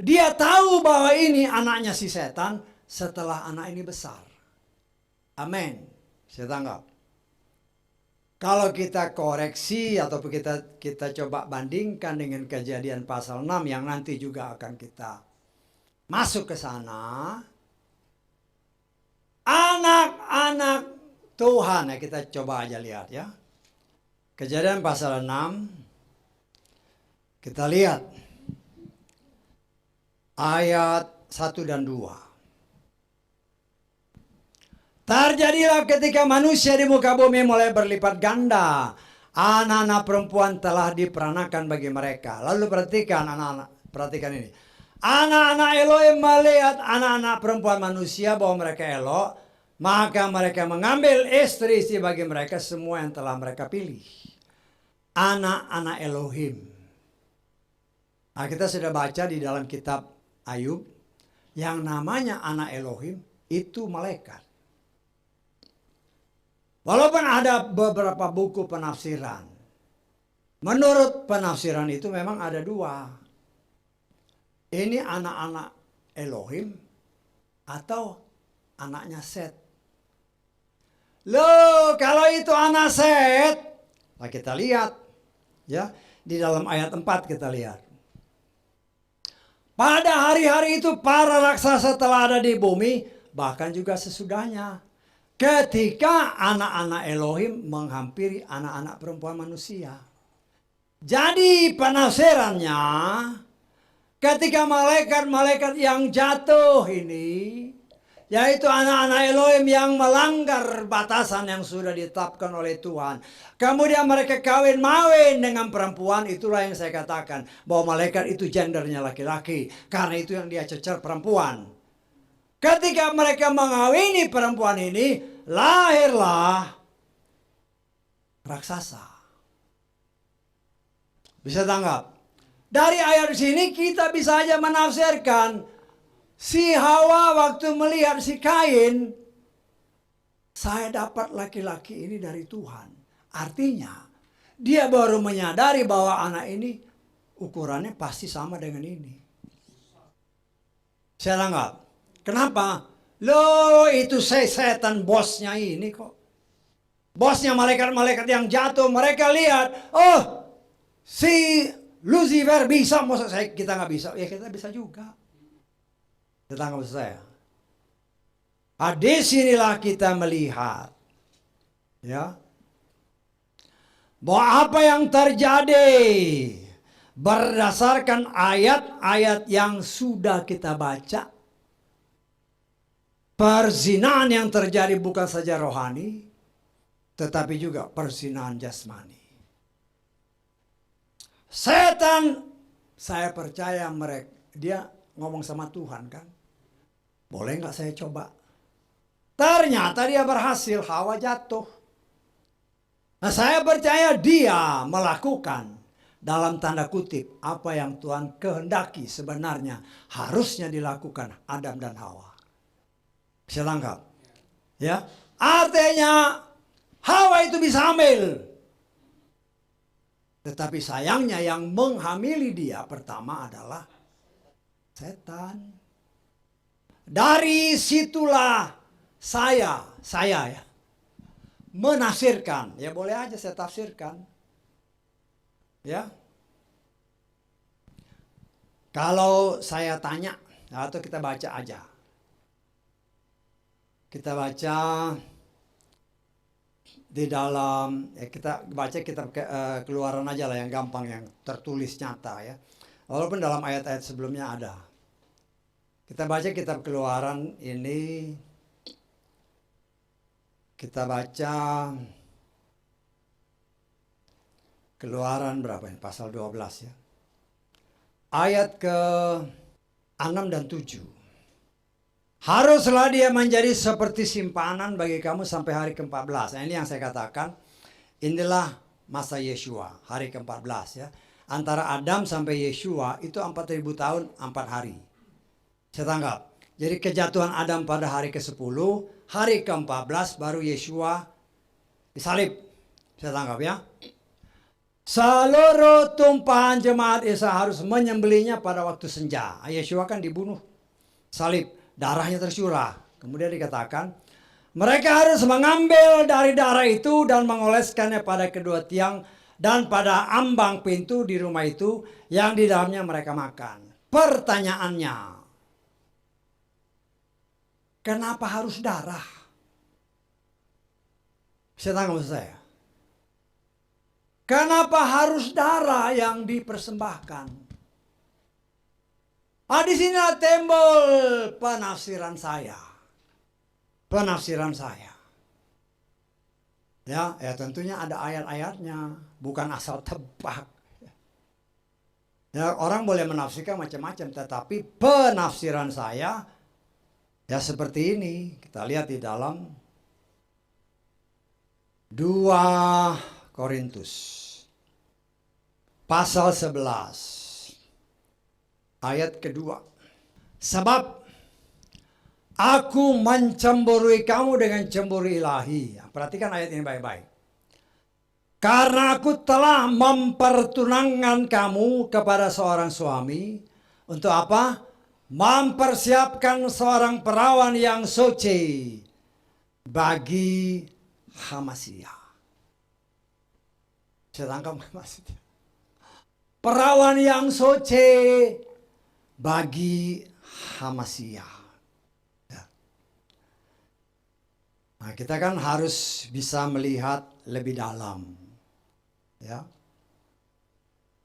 Dia tahu bahwa ini anaknya si setan setelah anak ini besar. Amin. Saya tanggap. Kalau kita koreksi atau kita coba bandingkan dengan Kejadian pasal 6 yang nanti juga akan kita masuk ke sana. Anak-anak Tuhan ya, kita coba aja lihat ya. Kejadian pasal 6, kita lihat ayat 1 dan 2. Terjadilah ketika manusia di muka bumi mulai berlipat ganda, anak-anak perempuan telah diperanakan bagi mereka. Lalu perhatikan anak-anak, perhatikan ini. Anak-anak Elohim melihat anak-anak perempuan manusia bahwa mereka elok, maka mereka mengambil istri-istri bagi mereka semua yang telah mereka pilih. Anak-anak Elohim. Nah, kita sudah baca di dalam kitab Ayub, yang namanya anak Elohim itu malaikat. Walaupun ada beberapa buku penafsiran, menurut penafsiran itu memang ada 2. Ini anak-anak Elohim atau anaknya Set. Loh, kalau itu anak Set, nah kita lihat ya, di dalam ayat 4 kita lihat. Pada hari-hari itu para raksasa telah ada di bumi, bahkan juga sesudahnya. Ketika anak-anak Elohim menghampiri anak-anak perempuan manusia. Jadi penafsirannya, ketika malaikat-malaikat yang jatuh ini, yaitu anak-anak Elohim yang melanggar batasan yang sudah ditetapkan oleh Tuhan. Kemudian mereka kawin-mawin dengan perempuan, itulah yang saya katakan. Bahwa malaikat itu gendernya laki-laki. Karena itu yang dia cecer perempuan. Ketika mereka mengawini perempuan ini, lahirlah raksasa. Bisa tanggap? Dari ayat sini kita bisa aja menafsirkan si Hawa waktu melihat si Kain, saya dapat laki-laki ini dari Tuhan. Artinya, dia baru menyadari bahwa anak ini ukurannya pasti sama dengan ini. Saya tanggap. Kenapa? Loh, itu setan bosnya ini kok. Bosnya malaikat-malaikat yang jatuh, mereka lihat, oh, si Lucifer bisa, maksud saya kita nggak bisa. Ya kita bisa juga. Tetangga maksud saya. Di sinilah kita melihat, ya, bahwa apa yang terjadi berdasarkan ayat-ayat yang sudah kita baca, perzinahan yang terjadi bukan saja rohani, tetapi juga perzinahan jasmani. Setan, saya percaya dia ngomong sama Tuhan kan. Boleh nggak saya coba? Ternyata dia berhasil, Hawa jatuh. Nah, saya percaya dia melakukan dalam tanda kutip apa yang Tuhan kehendaki sebenarnya harusnya dilakukan Adam dan Hawa. Bisa lengkap? Ya, artinya Hawa itu bisa hamil. Tetapi sayangnya yang menghamili dia pertama adalah setan. Dari situlah saya ya menafsirkan, ya boleh aja saya tafsirkan, ya. Kalau saya tanya atau kita baca aja, kita baca di dalam, kita baca kitab Keluaran aja lah yang gampang, yang tertulis nyata ya. Walaupun dalam ayat-ayat sebelumnya ada. Kita baca kitab Keluaran ini, kita baca Keluaran berapa ini? Pasal 12 ya. Ayat ke-6 dan 7. Haruslah dia menjadi seperti simpanan bagi kamu sampai hari ke-14. Nah, ini yang saya katakan, inilah masa Yeshua, hari ke-14 ya. Antara Adam sampai Yeshua itu 4.000 tahun 4 hari. Saya tanggap. Jadi kejatuhan Adam pada hari ke-10, hari ke-14 baru Yeshua disalib. Saya tanggap ya. Seluruh tumpahan jemaat Isa harus menyembelihnya pada waktu senja. Yeshua kan dibunuh, salib. Darahnya tercurah. Kemudian dikatakan, mereka harus mengambil dari darah itu dan mengoleskannya pada kedua tiang dan pada ambang pintu di rumah itu yang di dalamnya mereka makan. Pertanyaannya, kenapa harus darah? Saya tanya maksud saya. Kenapa harus darah yang dipersembahkan? Di sini timbul penafsiran saya. Penafsiran saya. Ya tentunya ada ayat-ayatnya, bukan asal tebak. Ya, orang boleh menafsirkan macam-macam, tetapi penafsiran saya ya seperti ini. Kita lihat di dalam 2 Korintus pasal 11. Ayat kedua. Sebab aku mencemburui kamu dengan cemburu ilahi. Perhatikan ayat ini baik-baik. Karena aku telah mempertunangkan kamu kepada seorang suami. Untuk apa? Mempersiapkan seorang perawan yang suci bagi Hamasiah. Saya tangkap maksudnya. Perawan yang suci bagi Hamasiah. Ya. Nah, kita kan harus bisa melihat lebih dalam. Ya.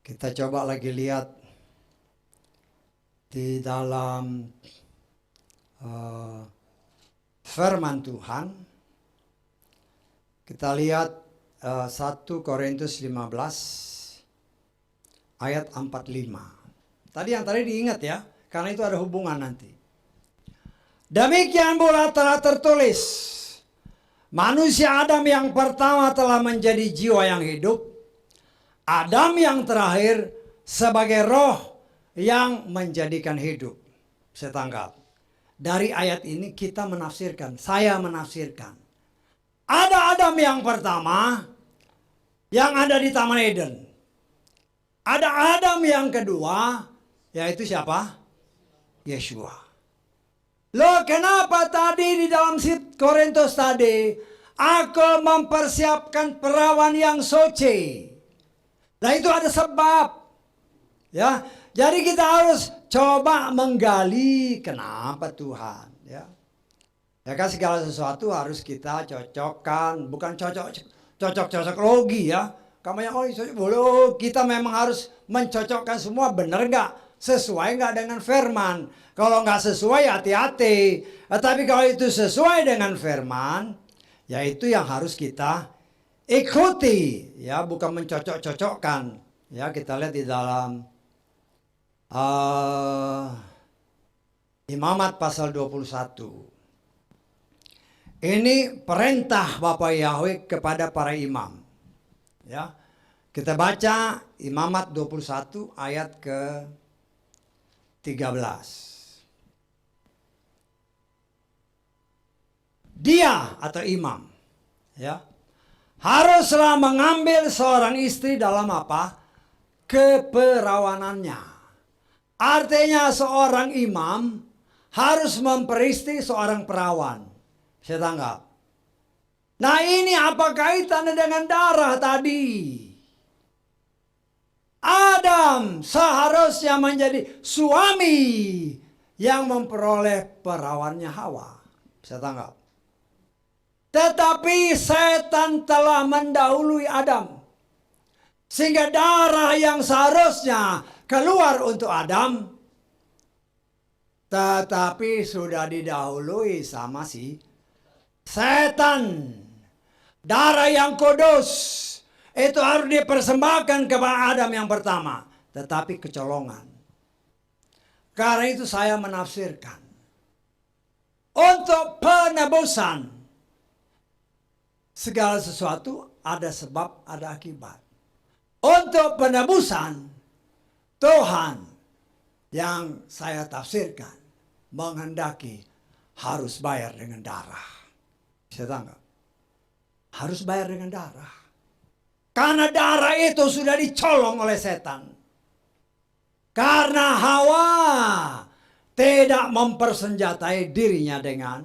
Kita coba lagi lihat di dalam firman Tuhan. Kita lihat 1 Korintus 15 ayat 45. Tadi yang tadi diingat ya, karena itu ada hubungan nanti. Demikian pula telah tertulis, manusia Adam yang pertama telah menjadi jiwa yang hidup, Adam yang terakhir sebagai roh yang menjadikan hidup. Saya tangkap. Dari ayat ini kita menafsirkan, saya menafsirkan. Ada Adam yang pertama yang ada di Taman Eden. Ada Adam yang kedua, yaitu siapa? Yeshua. Loh, kenapa tadi di dalam Korintus tadi, aku mempersiapkan perawan yang suci. Nah, itu ada sebab. Ya, jadi kita harus coba menggali kenapa Tuhan. Ya, ya kan segala sesuatu harus kita cocokkan, bukan cocok logi ya. Kamu yang boleh, kita memang harus mencocokkan semua, benar nggak? Sesuai nggak dengan firman? Kalau nggak sesuai, hati-hati. Tapi kalau itu sesuai dengan firman, ya itu yang harus kita ikuti, ya, bukan mencocok-cocokkan. Ya, kita lihat di dalam Imamat pasal 21. Ini perintah Bapak Yahweh kepada para imam. Ya, kita baca Imamat 21 ayat ke 13. Dia atau imam, ya, haruslah mengambil seorang istri dalam apa? Keperawanannya. Artinya seorang imam harus memperistri seorang perawan. Saya tanggap. Nah, ini apa kaitannya dengan darah tadi? Adam seharusnya menjadi suami yang memperoleh perawannya Hawa. Saya tanggap. Tetapi setan telah mendahului Adam. Sehingga darah yang seharusnya keluar untuk Adam, tetapi sudah didahului sama si setan. Darah yang kudus itu harus dipersembahkan kepada Adam yang pertama, tetapi kecolongan. Karena itu saya menafsirkan, untuk penebusan segala sesuatu ada sebab, ada akibat. Untuk penebusan, Tuhan yang saya tafsirkan menghendaki harus bayar dengan darah. Saya tanggap. Harus bayar dengan darah. Karena darah itu sudah dicolong oleh setan. Karena Hawa tidak mempersenjatai dirinya dengan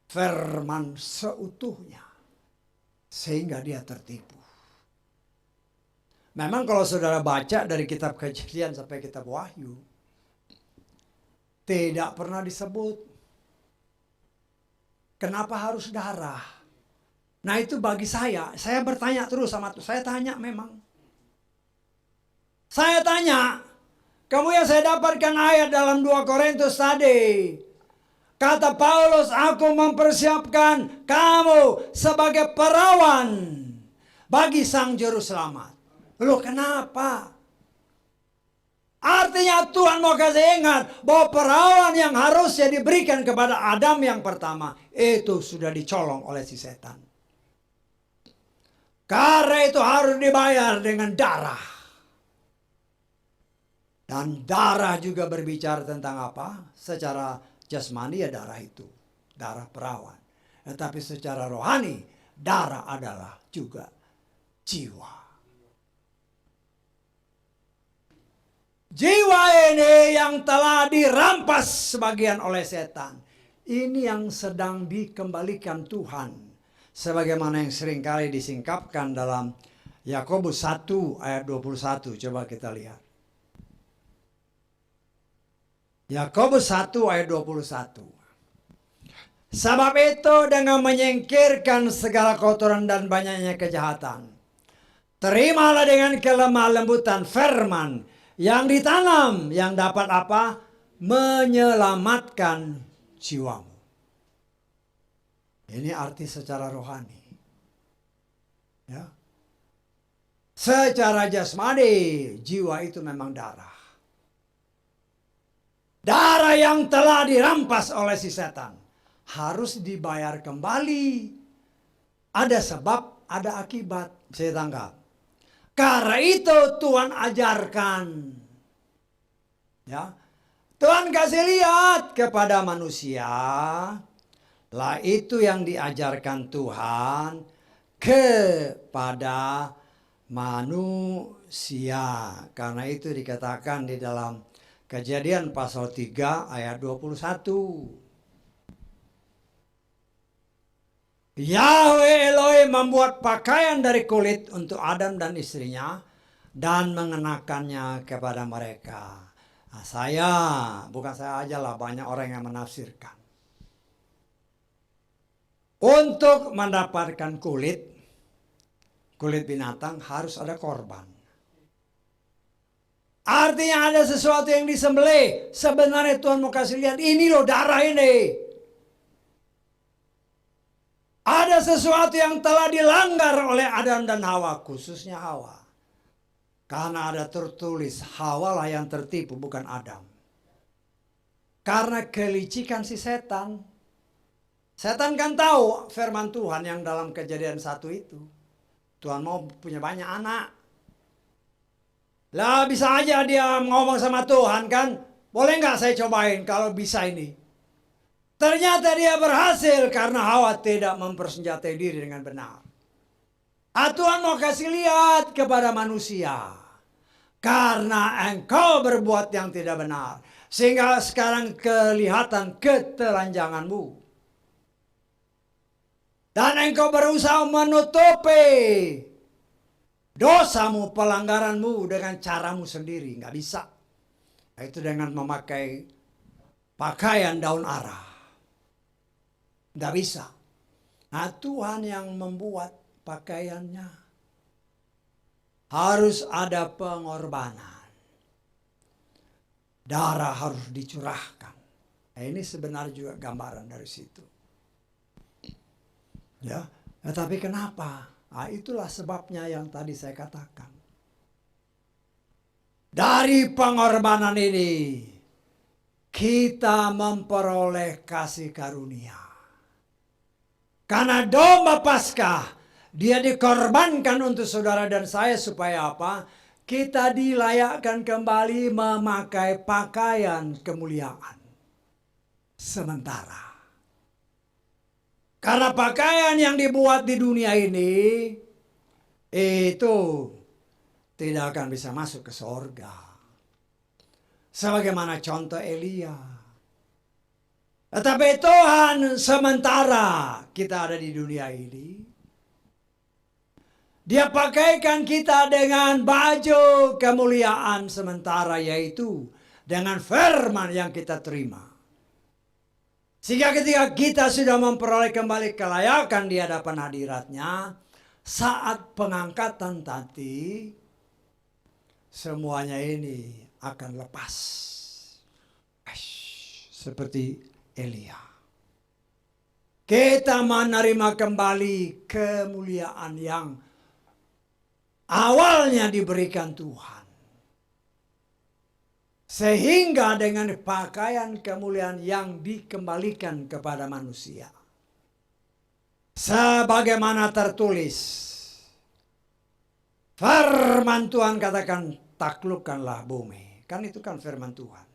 firman seutuhnya, sehingga dia tertipu. Memang kalau saudara baca dari kitab Kejadian sampai kitab Wahyu, tidak pernah disebut kenapa harus darah. Nah, itu bagi saya bertanya terus sama Tuhan. Saya tanya memang. Saya tanya, kamu yang saya dapatkan ayat dalam 2 Korintus tadi. Kata Paulus, aku mempersiapkan kamu sebagai perawan bagi Sang Juru Selamat. Loh, kenapa? Artinya Tuhan mau kasih ingat bahwa perawan yang harusnya diberikan kepada Adam yang pertama itu sudah dicolong oleh si setan. Karena itu harus dibayar dengan darah. Dan darah juga berbicara tentang apa? Secara jasmani ya darah itu, darah perawan. Tetapi secara rohani, darah adalah juga jiwa. Jiwa ini yang telah dirampas sebagian oleh setan. Ini yang sedang dikembalikan Tuhan. Sebagaimana yang seringkali disingkapkan dalam Yakobus 1 ayat 21. Coba kita lihat. Yakobus 1 ayat 21. Sebab itu dengan menyingkirkan segala kotoran dan banyaknya kejahatan, terimalah dengan kelemah lembutan firman yang ditanam, yang dapat apa? Menyelamatkan jiwamu. Ini arti secara rohani. Ya. Secara jasmani, jiwa itu memang darah. Darah yang telah dirampas oleh si setan harus dibayar kembali. Ada sebab, ada akibat. Saya tangkap. Karena itu Tuhan ajarkan. Ya. Tuhan kasih lihat kepada manusia. Lah itu yang diajarkan Tuhan kepada manusia. Karena itu dikatakan di dalam Kejadian pasal 3 ayat 21. Yahweh Elohim membuat pakaian dari kulit untuk Adam dan istrinya dan mengenakannya kepada mereka. Nah, bukan saya aja lah, banyak orang yang menafsirkan. Untuk mendapatkan kulit binatang harus ada korban. Artinya ada sesuatu yang disembelih. Sebenarnya Tuhan mau kasih lihat, ini loh darah ini. Ada sesuatu yang telah dilanggar oleh Adam dan Hawa, khususnya Hawa. Karena ada tertulis, Hawa lah yang tertipu, bukan Adam. Karena kelicikan si setan. Setan kan tahu firman Tuhan yang dalam Kejadian 1 itu. Tuhan mau punya banyak anak. Lah bisa aja dia ngomong sama Tuhan kan, boleh nggak saya cobain kalau bisa ini. Ternyata dia berhasil karena Hawa tidak mempersenjatai diri dengan benar. Tuhan mau kasih lihat kepada manusia. Karena engkau berbuat yang tidak benar. Sehingga sekarang kelihatan ketelanjanganmu. Dan engkau berusaha menutupi dosamu, pelanggaranmu dengan caramu sendiri. Nggak bisa. Itu dengan memakai pakaian daun ara. Nggak bisa. Nah, Tuhan yang membuat pakaiannya. Harus ada pengorbanan. Darah harus dicurahkan. Nah, ini sebenarnya juga gambaran dari situ. Ya, tapi kenapa? Nah, itulah sebabnya yang tadi saya katakan. Dari pengorbanan ini, kita memperoleh kasih karunia. Karena domba Paskah, dia dikorbankan untuk saudara dan saya supaya apa? Kita dilayakkan kembali memakai pakaian kemuliaan. Sementara. Karena pakaian yang dibuat di dunia ini, itu tidak akan bisa masuk ke sorga. Sebagaimana contoh Elia. Tetapi Tuhan sementara kita ada di dunia ini, Dia pakaikan kita dengan baju kemuliaan sementara, yaitu dengan firman yang kita terima. Sehingga ketika kita sudah memperoleh kembali kelayakan di hadapan hadiratnya, saat pengangkatan nanti, semuanya ini akan lepas. Seperti Elia. Kita menerima kembali kemuliaan yang awalnya diberikan Tuhan. Sehingga dengan pakaian kemuliaan yang dikembalikan kepada manusia. Sebagaimana tertulis. Firman Tuhan katakan, taklukkanlah bumi. Kan itu kan firman Tuhan.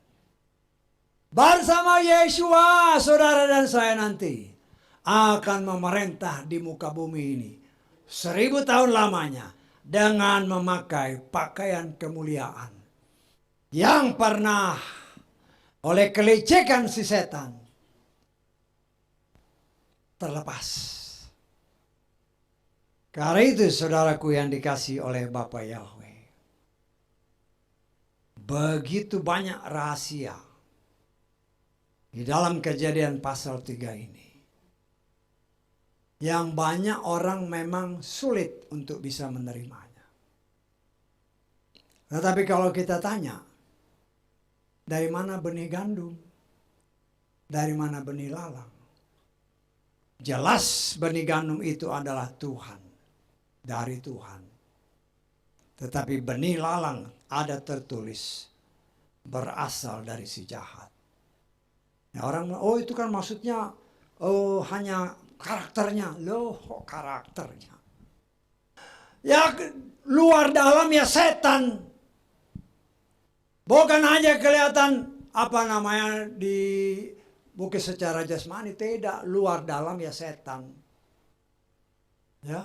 Bersama Yeshua, saudara dan saya nanti akan memerintah di muka bumi ini 1000 tahun lamanya dengan memakai pakaian kemuliaan yang pernah oleh kelecehan si setan terlepas. Karena itu saudaraku yang dikasihi oleh Bapa Yahweh, begitu banyak rahasia di dalam Kejadian pasal 3 ini. yang banyak orang memang sulit untuk bisa menerimanya. Tetapi kalau kita tanya, dari mana benih gandum? Dari mana benih lalang? Jelas benih gandum itu adalah Tuhan, dari Tuhan. Tetapi benih lalang ada tertulis berasal dari si jahat. Ya, orang, oh itu kan maksudnya hanya karakternya. Loh, kok karakternya? Ya luar dalam ya setan. Bukan hanya kelihatan bukan secara jasmani, tidak, luar dalam ya setan. Ya.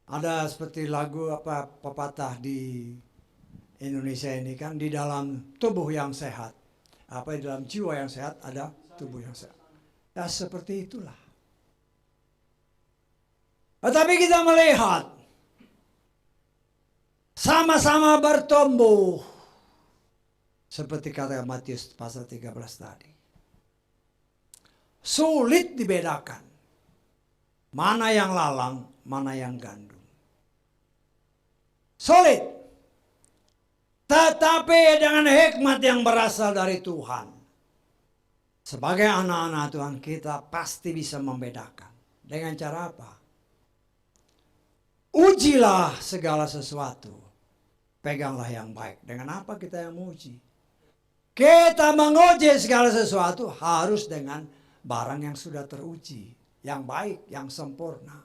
Ada seperti lagu pepatah di Indonesia ini kan, di dalam tubuh yang sehat. Di dalam jiwa yang sehat ada tubuh yang sehat. Ya seperti itulah. Tetapi kita melihat sama-sama bertumbuh. Seperti kata Matius pasal 13 tadi. Sulit dibedakan. Mana yang lalang, mana yang gandum. Sulit. Tetapi dengan hikmat yang berasal dari Tuhan. Sebagai anak-anak Tuhan kita pasti bisa membedakan. Dengan cara apa? Ujilah segala sesuatu. Peganglah yang baik. Dengan apa kita yang menguji? Kita menguji segala sesuatu harus dengan barang yang sudah teruji. Yang baik, yang sempurna.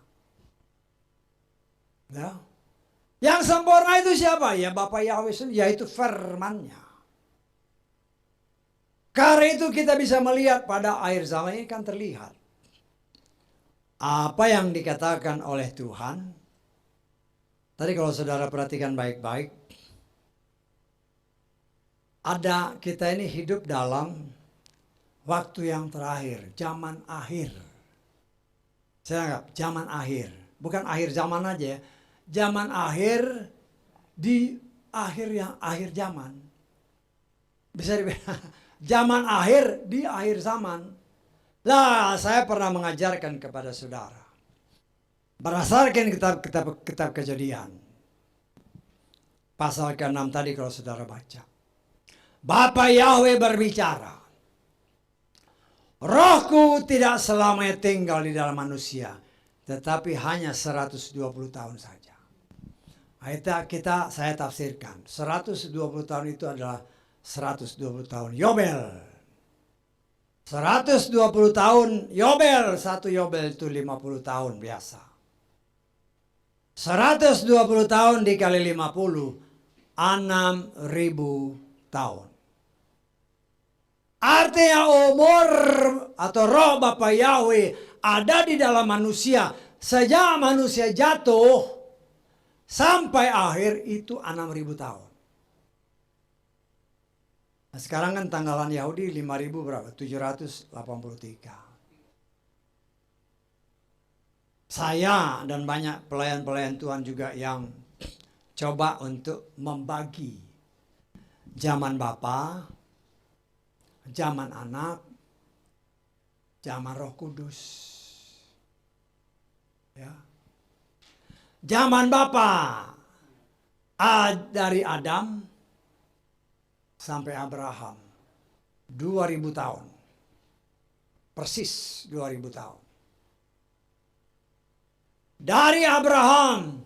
Ya. Yang sempurna itu siapa? Ya Bapa Yahweh sendiri, yaitu firman-Nya. Karena itu kita bisa melihat pada akhir zaman ini kan terlihat. Apa yang dikatakan oleh Tuhan. Tadi kalau saudara perhatikan baik-baik. Kita ini hidup dalam waktu yang terakhir. Zaman akhir. Saya anggap zaman akhir. Bukan akhir zaman aja ya. Zaman akhir di akhir zaman. Bisa dibilang zaman akhir di akhir zaman. Lah, saya pernah mengajarkan kepada saudara. Berdasarkan kitab Kejadian. Pasal ke-6 tadi kalau saudara baca. Bapa Yahweh berbicara. Rohku tidak selamanya tinggal di dalam manusia. Tetapi hanya 120 tahun saja. Saya tafsirkan. 120 tahun itu adalah 120 tahun Yobel. 120 tahun Yobel. Satu Yobel itu 50 tahun biasa. 120 tahun dikali 50. 6.000 tahun. Artinya umur atau roh Bapa Yahweh ada di dalam manusia. Sejak manusia jatuh sampai akhir itu 6.000 tahun. Nah, sekarang kan tanggalan Yahudi 5.000 berapa? 783. Saya dan banyak pelayan-pelayan Tuhan juga yang coba untuk membagi zaman Bapa, zaman Anak, zaman Roh Kudus. Ya. Zaman Bapa dari Adam sampai Abraham 2000 tahun. Persis 2000 tahun. Dari Abraham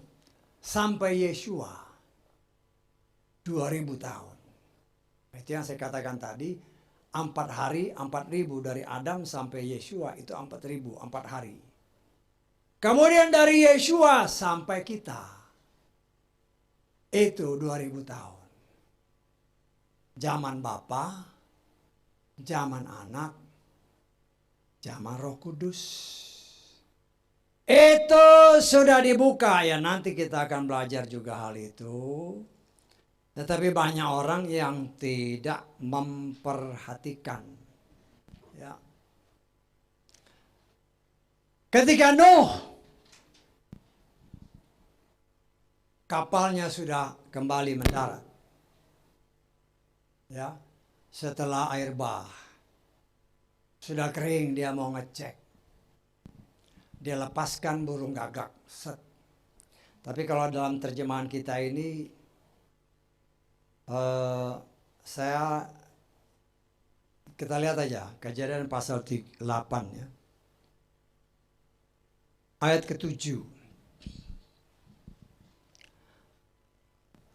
sampai Yesua 2000 tahun. Itu yang saya katakan tadi, 4 hari 4.000 dari Adam sampai Yesua itu 4.000, 4 hari. Kemudian dari Yesua sampai kita itu 2000 tahun. Zaman Bapa, zaman Anak, zaman Roh Kudus. Itu sudah dibuka ya, nanti kita akan belajar juga hal itu. Tetapi banyak orang yang tidak memperhatikan. Ya. Ketika Nuh kapalnya sudah kembali mendarat. Ya, setelah air bah sudah kering, dia mau ngecek. dia lepaskan burung gagak. Set. Tapi kalau dalam terjemahan kita ini, kita lihat aja Kejadian pasal 8 ya. Ayat ke-7.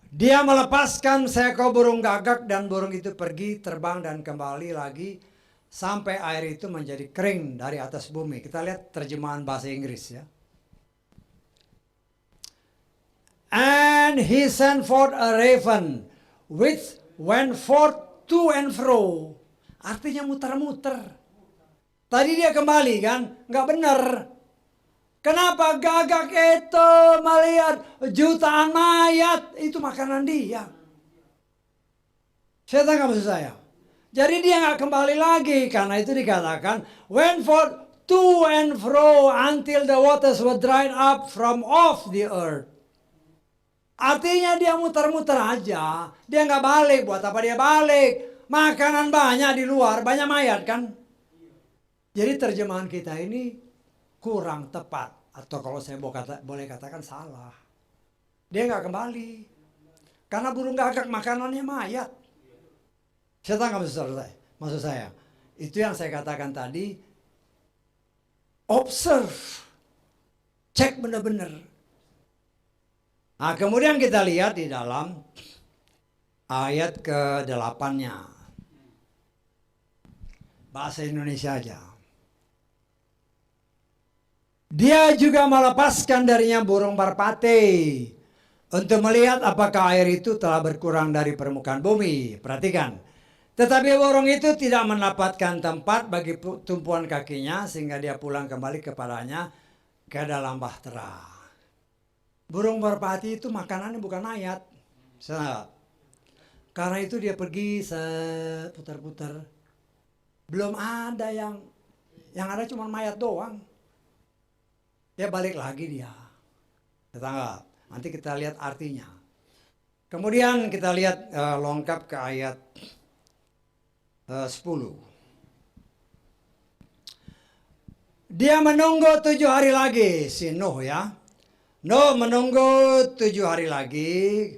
Dia melepaskan seekor burung gagak dan burung itu pergi terbang dan kembali lagi sampai air itu menjadi kering dari atas bumi. Kita lihat terjemahan bahasa Inggris ya. And he sent forth a raven which went forth to and fro. Artinya muter-muter. Tadi dia kembali kan, nggak benar. Kenapa gagak itu melihat jutaan mayat, itu makanan dia. Saya tanya maksud saya. Jadi dia nggak kembali lagi, karena itu dikatakan went forth to and fro until the waters were dried up from off the earth. Artinya dia muter-muter aja, dia nggak balik. Buat apa dia balik? Makanan banyak di luar, banyak mayat kan? Jadi terjemahan kita ini kurang tepat. Atau kalau saya boleh katakan salah. Dia nggak kembali. Karena burung gagak makanannya mayat. Saya tahu nggak maksud saya? Itu yang saya katakan tadi. Observe. Cek benar-benar. Nah, kemudian kita lihat di dalam ayat ke-8-nya. Bahasa Indonesia aja. Dia juga melepaskan darinya burung merpati untuk melihat apakah air itu telah berkurang dari permukaan bumi. Perhatikan. Tetapi burung itu tidak mendapatkan tempat bagi tumpuan kakinya sehingga dia pulang kembali kepadanya ke dalam bahtera. Burung merpati itu makanannya bukan mayat. Karena itu dia pergi seputar-putar. Belum ada yang ada cuma mayat doang. Dia balik lagi dia. Tetangga, nanti kita lihat artinya. Kemudian kita lihat lengkap ke ayat 10. Dia menunggu 7 hari lagi, si Nuh ya. Nuh menunggu 7 hari lagi.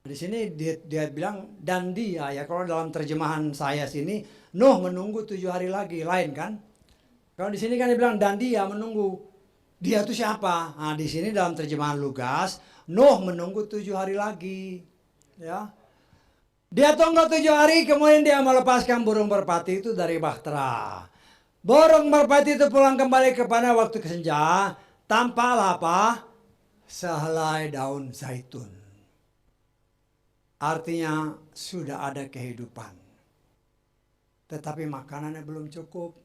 Di sini dia bilang dan dia ya. Kalau dalam terjemahan saya sini, Nuh menunggu 7 hari lagi, lain kan? Kalau di sini kan dia bilang dan dia menunggu. Dia itu siapa? Nah, di sini dalam terjemahan Lukas, Nuh menunggu 7 hari lagi. Ya. Dia tunggu 7 hari, kemudian dia melepaskan burung merpati itu dari bahtera. Burung merpati itu pulang kembali kepada waktu senja, tanpa apa? Sehelai daun zaitun. Artinya sudah ada kehidupan. Tetapi makanannya belum cukup.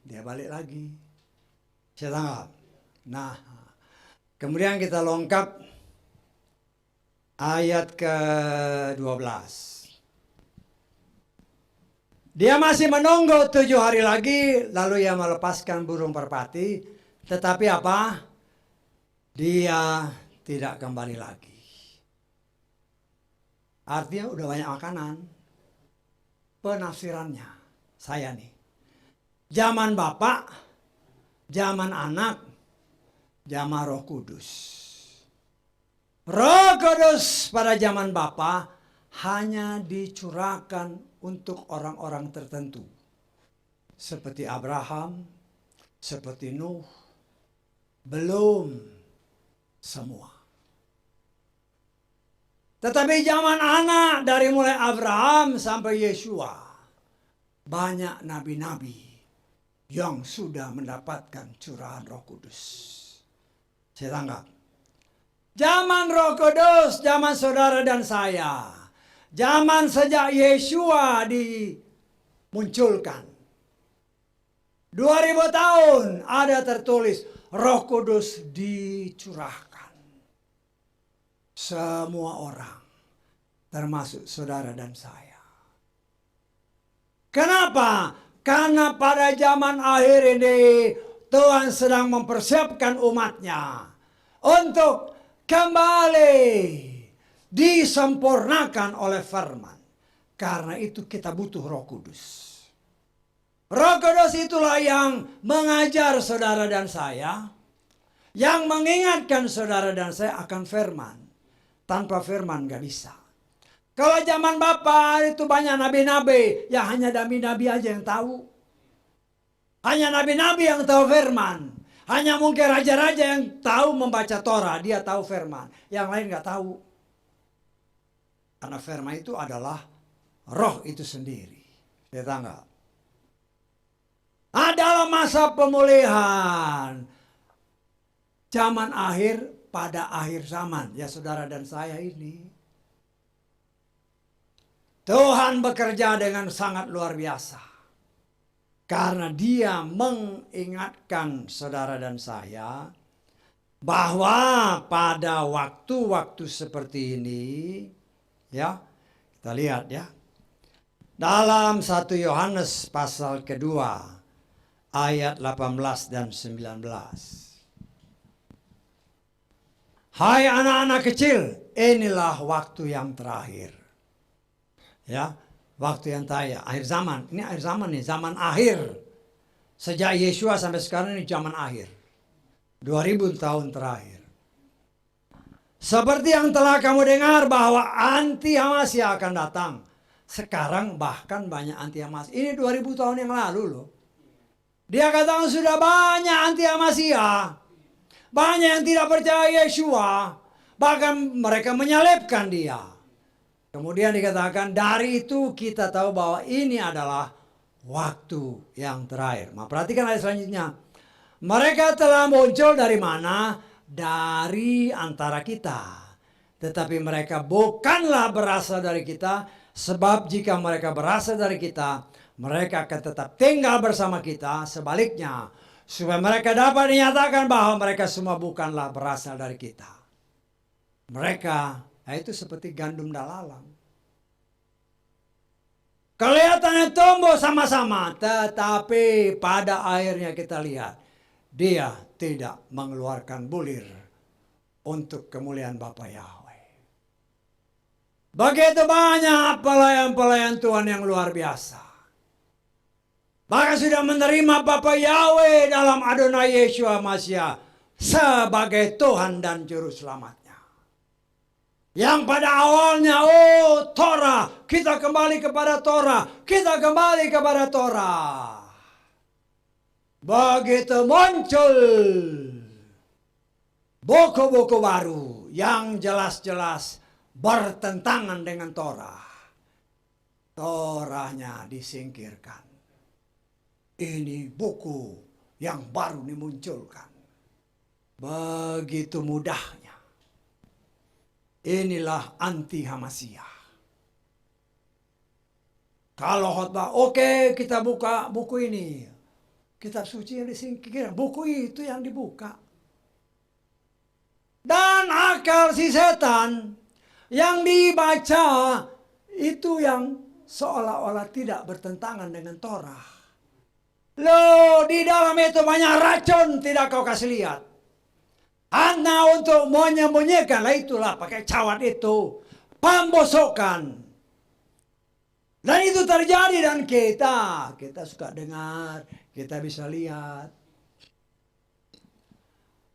Dia balik lagi. Saya tangkap. Nah, kemudian kita lengkap ayat ke-12. Dia masih menunggu 7 hari lagi, lalu ia melepaskan burung merpati, tetapi apa? Dia tidak kembali lagi. Artinya udah banyak makanan. Penafsirannya, saya nih. Zaman Bapak, zaman anak, zaman Roh Kudus. Roh Kudus pada zaman Bapa hanya dicurahkan untuk orang-orang tertentu. Seperti Abraham, seperti Nuh, belum semua. Tetapi zaman anak dari mulai Abraham sampai Yesua, banyak nabi-nabi yang sudah mendapatkan curahan Roh Kudus. Saya tanggap. Zaman Roh Kudus, zaman saudara dan saya. Zaman sejak Yesua dimunculkan. 2000 tahun ada tertulis Roh Kudus dicurahkan. Semua orang, termasuk saudara dan saya. Kenapa? Karena pada zaman akhir ini Tuhan sedang mempersiapkan umatnya untuk kembali disempurnakan oleh firman. Karena itu kita butuh Roh Kudus. Roh Kudus itulah yang mengajar saudara dan saya, yang mengingatkan saudara dan saya akan firman. Tanpa firman gak bisa. Kalau zaman Bapak itu banyak nabi-nabi, ya hanya nabi-nabi aja yang tahu. Hanya nabi-nabi yang tahu firman. Hanya mungkin raja-raja yang tahu membaca Torah, dia tahu firman. Yang lain gak tahu. Karena firman itu adalah roh itu sendiri. Saya tangkap. Adalah masa pemulihan. Zaman akhir pada akhir zaman. Ya saudara dan saya ini. Tuhan bekerja dengan sangat luar biasa. Karena dia mengingatkan saudara dan saya. Bahwa pada waktu-waktu seperti ini. Ya, kita lihat ya. Dalam 1 Yohanes pasal kedua. Ayat 18 dan 19. Hai anak-anak kecil, inilah waktu yang terakhir. Ya, waktu yang terakhir, akhir zaman. Ini akhir zaman nih, zaman akhir. Sejak Yesua sampai sekarang ini zaman akhir. 2000 tahun terakhir. Seperti yang telah kamu dengar bahwa anti Hamasya akan datang. Sekarang bahkan banyak anti Hamasya. Ini 2000 tahun yang lalu loh. Dia katakan sudah banyak anti Hamasya. Banyak yang tidak percaya Yesua. Bahkan mereka menyalibkan dia. Kemudian dikatakan dari itu kita tahu bahwa ini adalah waktu yang terakhir. Nah, perhatikan ayat selanjutnya. Mereka telah muncul dari mana? Dari antara kita. Tetapi mereka bukanlah berasal dari kita. Sebab jika mereka berasal dari kita, mereka akan tetap tinggal bersama kita. Sebaliknya, supaya mereka dapat dinyatakan bahwa mereka semua bukanlah berasal dari kita. Mereka itu seperti gandum dalalang. Kelihatannya tumbuh sama-sama, tetapi pada akhirnya kita lihat dia tidak mengeluarkan bulir untuk kemuliaan Bapa Yahweh. Begitu banyak pelayan-pelayan Tuhan yang luar biasa. Bahkan sudah menerima Bapa Yahweh dalam Adonai Yeshua Masya sebagai Tuhan dan Juru Selamatnya. Yang pada awalnya, Torah, kita kembali kepada Torah, kita kembali kepada Torah. Begitu muncul buku-buku baru yang jelas-jelas bertentangan dengan Torah. Torahnya disingkirkan. Ini buku yang baru dimunculkan. Begitu mudahnya. Inilah anti Hamasya. Kalau khotbah, oke, kita buka buku ini. Kitab suci yang disingkirkan. Buku itu yang dibuka. Dan akal si setan yang dibaca itu yang seolah-olah tidak bertentangan dengan Torah. Loh, di dalam itu banyak racun tidak kau kasih lihat. Hanya untuk menyembunyikan, lah itulah pakai cawat itu. Pembosokan. Dan itu terjadi dan kita suka dengar, kita bisa lihat.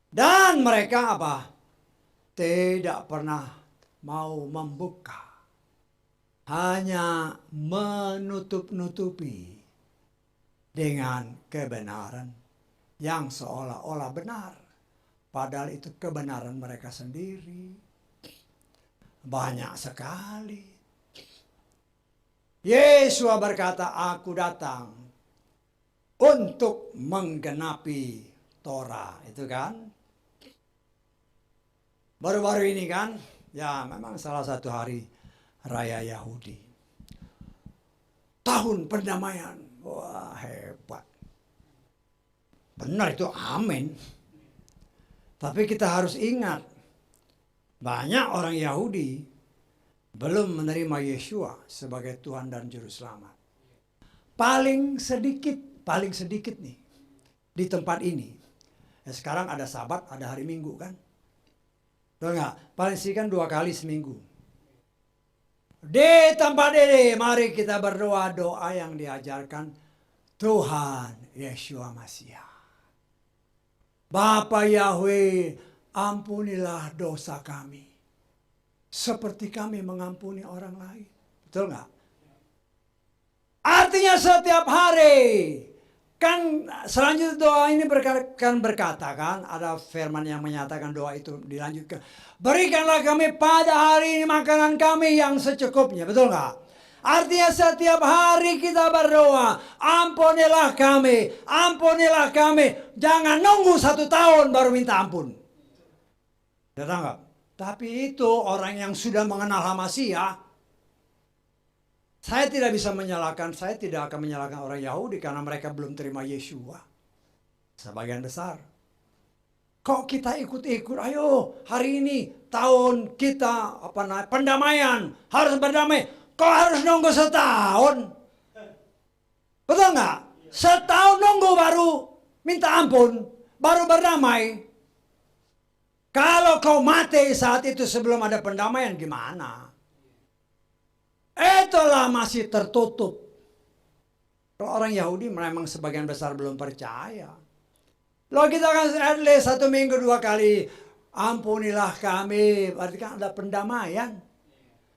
Dan mereka apa? Tidak pernah mau membuka. Hanya menutup-nutupi dengan kebenaran yang seolah-olah benar. Padahal itu kebenaran mereka sendiri. Banyak sekali. Yesus berkata, aku datang untuk menggenapi Torah. Itu kan. Baru-baru ini kan. Ya memang salah satu hari raya Yahudi. Tahun perdamaian. Wah, hebat. Benar itu, amin. Tapi kita harus ingat, banyak orang Yahudi belum menerima Yeshua sebagai Tuhan dan Juru Selamat. Paling sedikit nih di tempat ini. Ya, sekarang ada Sabat, ada hari Minggu kan. Betul nggak? Paling sedikit kan 2 kali seminggu. Di tempat ini, mari kita berdoa doa yang diajarkan Tuhan Yeshua Masiah. Bapa Yahweh, ampunilah dosa kami. Seperti kami mengampuni orang lain. Betul nggak? Artinya setiap hari. Kan selanjutnya doa ini berkata kan. Ada firman yang menyatakan doa itu dilanjutkan. Berikanlah kami pada hari ini makanan kami yang secukupnya. Betul nggak? Artinya setiap hari kita berdoa, ampunilah kami, ampunilah kami. Jangan nunggu 1 tahun baru minta ampun. Betul nggak? Tapi itu orang yang sudah mengenal Masiah. Saya tidak akan menyalahkan orang Yahudi karena mereka belum terima Yeshua. Sebagian besar. Kok kita ikut-ikut, ayo hari ini tahun kita pendamaian, harus berdamai. Kok harus nunggu setahun? Betul nggak? Setahun nunggu baru minta ampun, baru berdamai. Kalau kau mati saat itu sebelum ada pendamaian gimana? Itulah masih tertutup. Kalau orang Yahudi memang sebagian besar belum percaya. Lalu kita akan lihat 1 minggu 2 kali. Ampunilah kami. Berarti kan ada pendamaian.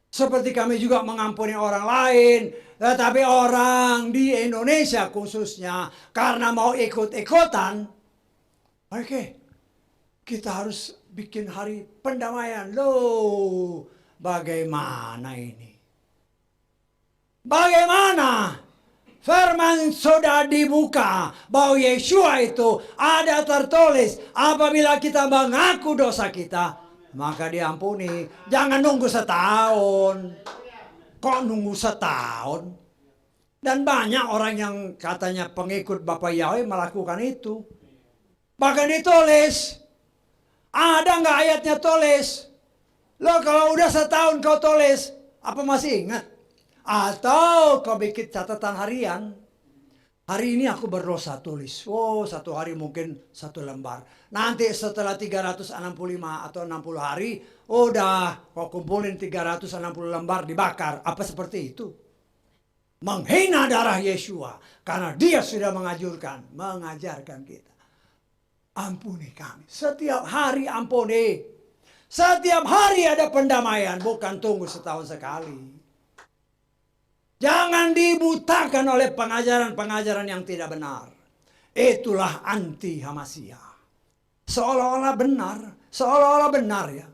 Seperti kami juga mengampuni orang lain. Tetapi orang di Indonesia khususnya. Karena mau ikut-ikutan. Oke. Kita harus bikin hari pendamaian. Loh. Bagaimana ini? Bagaimana? Firman sudah dibuka bahwa Yeshua itu ada tertulis apabila kita mengaku dosa kita maka diampuni. Jangan nunggu setahun. Kok nunggu setahun? Dan banyak orang yang katanya pengikut Bapak Yahweh melakukan itu. Bahkan ditulis. Ada nggak ayatnya tulis? Loh kalau udah setahun kau tulis, apa masih ingat? Atau kau bikin catatan harian. Hari ini aku berdosa tulis. Oh 1 hari mungkin 1 lembar. Nanti setelah 365 atau 60 hari. Udah kau kumpulin 360 lembar dibakar. Apa seperti itu? Menghina darah Yeshua. Karena dia sudah mengajarkan kita. Ampuni kami. Setiap hari ampuni. Setiap hari ada pendamaian. Bukan tunggu setahun sekali. Jangan dibutakan oleh pengajaran-pengajaran yang tidak benar. Itulah anti Masiah. Seolah-olah benar ya.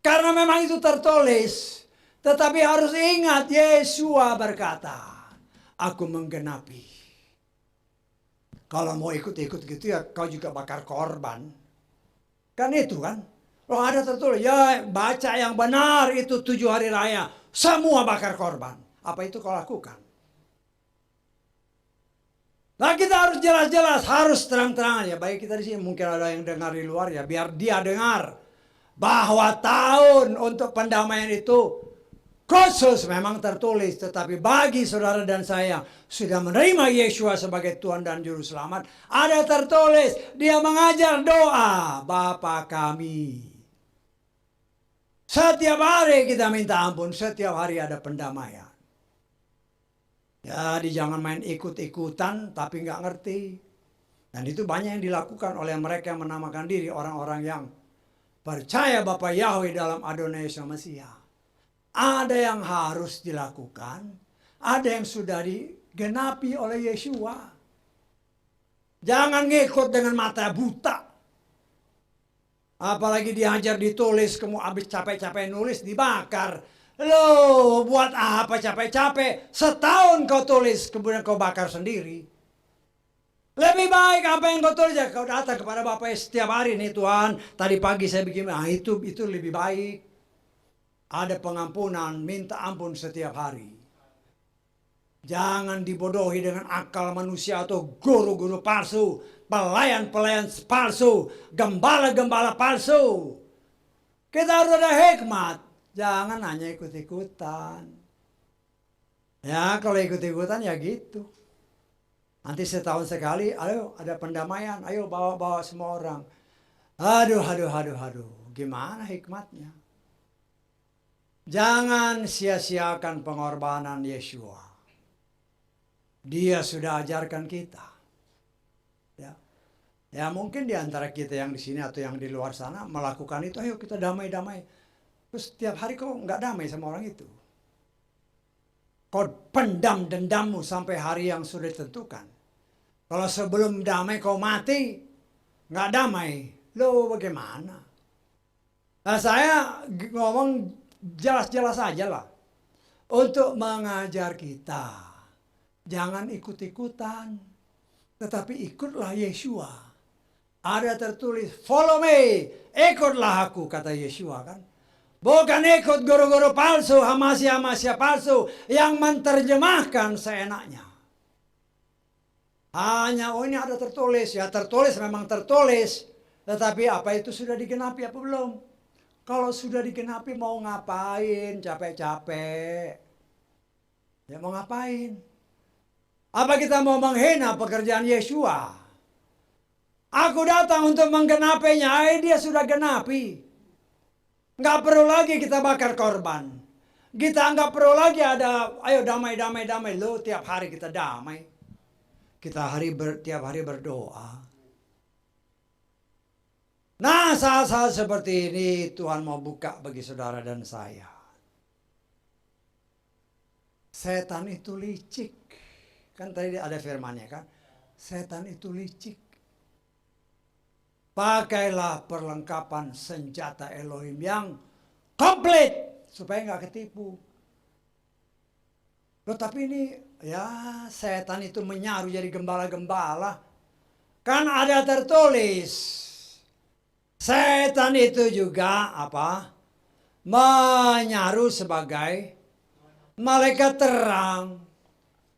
Karena memang itu tertulis. Tetapi harus ingat Yeshua berkata, aku menggenapi. Kalau mau ikut-ikut gitu ya kau juga bakar korban. Kan itu kan. Kalau ada tertulis, ya baca yang benar itu 7 hari raya. Semua bakar korban. Apa itu kau lakukan? Nah kita harus jelas-jelas, harus terang-terangan ya. Baik kita di sini mungkin ada yang dengar di luar ya, biar dia dengar bahwa tahun untuk pendamaian itu khusus memang tertulis. Tetapi bagi saudara dan saya sudah menerima Yeshua sebagai Tuhan dan Juru Selamat, ada tertulis dia mengajar doa Bapa kami. Setiap hari kita minta ampun, setiap hari ada pendamaian. Jadi jangan main ikut-ikutan tapi nggak ngerti. Dan itu banyak yang dilakukan oleh mereka yang menamakan diri orang-orang yang percaya Bapa Yahweh dalam Adonai Yeshua Masiah. Ada yang harus dilakukan, ada yang sudah digenapi oleh Yeshua. Jangan ngikut dengan mata buta. Apalagi diajar ditulis, kamu habis capek-capek nulis dibakar. Loh, buat apa capek-capek? Setahun kau tulis, kemudian kau bakar sendiri. Lebih baik apa yang kau tulis, ya kau datang kepada Bapak setiap hari nih Tuhan. Tadi pagi saya bikin, itu lebih baik. Ada pengampunan, minta ampun setiap hari. Jangan dibodohi dengan akal manusia atau guru-guru palsu, pelayan-pelayan palsu, gembala-gembala palsu. Kita harus ada hikmat. Jangan hanya ikut-ikutan. Ya kalau ikut-ikutan ya gitu. Nanti setahun sekali, ayo ada pendamaian, ayo bawa-bawa semua orang. Aduh. Gimana hikmatnya? Jangan sia-siakan pengorbanan Yeshua. Dia sudah ajarkan kita. Ya. Ya mungkin di antara kita yang di sini atau yang di luar sana melakukan itu, ayo kita damai-damai. Terus setiap hari kok nggak damai sama orang itu. Kau pendam dendammu sampai hari yang sudah ditentukan. Kalau sebelum damai kau mati, nggak damai. Lo bagaimana? Nah, saya ngomong jelas-jelas aja lah. Untuk mengajar kita. Jangan ikut-ikutan. Tetapi ikutlah Yeshua. Ada tertulis, follow me. Ikutlah aku, kata Yeshua kan. Bukan ikut guru-guru palsu, hamasi-hamasi palsu yang menerjemahkan seenaknya. Hanya, oh ini ada tertulis. Ya tertulis memang tertulis. Tetapi apa itu sudah digenapi apa belum? Kalau sudah digenapi mau ngapain? Capek-capek. Ya mau ngapain? Apa kita mau menghina pekerjaan Yeshua? Aku datang untuk menggenapinya. Dia sudah genapi. Nggak perlu lagi kita bakar korban. Kita nggak perlu lagi ada, ayo damai. Lo tiap hari kita damai. Kita tiap hari berdoa. Nah, saat-saat seperti ini Tuhan mau buka bagi saudara dan saya. Setan itu licik. Kan tadi ada firmannya kan. Setan itu licik. Pakailah perlengkapan senjata Elohim yang komplit. Supaya nggak ketipu. Loh tapi ini ya setan itu menyaru jadi gembala-gembala. Kan ada tertulis. Setan itu juga apa? Menyaru sebagai malaikat terang.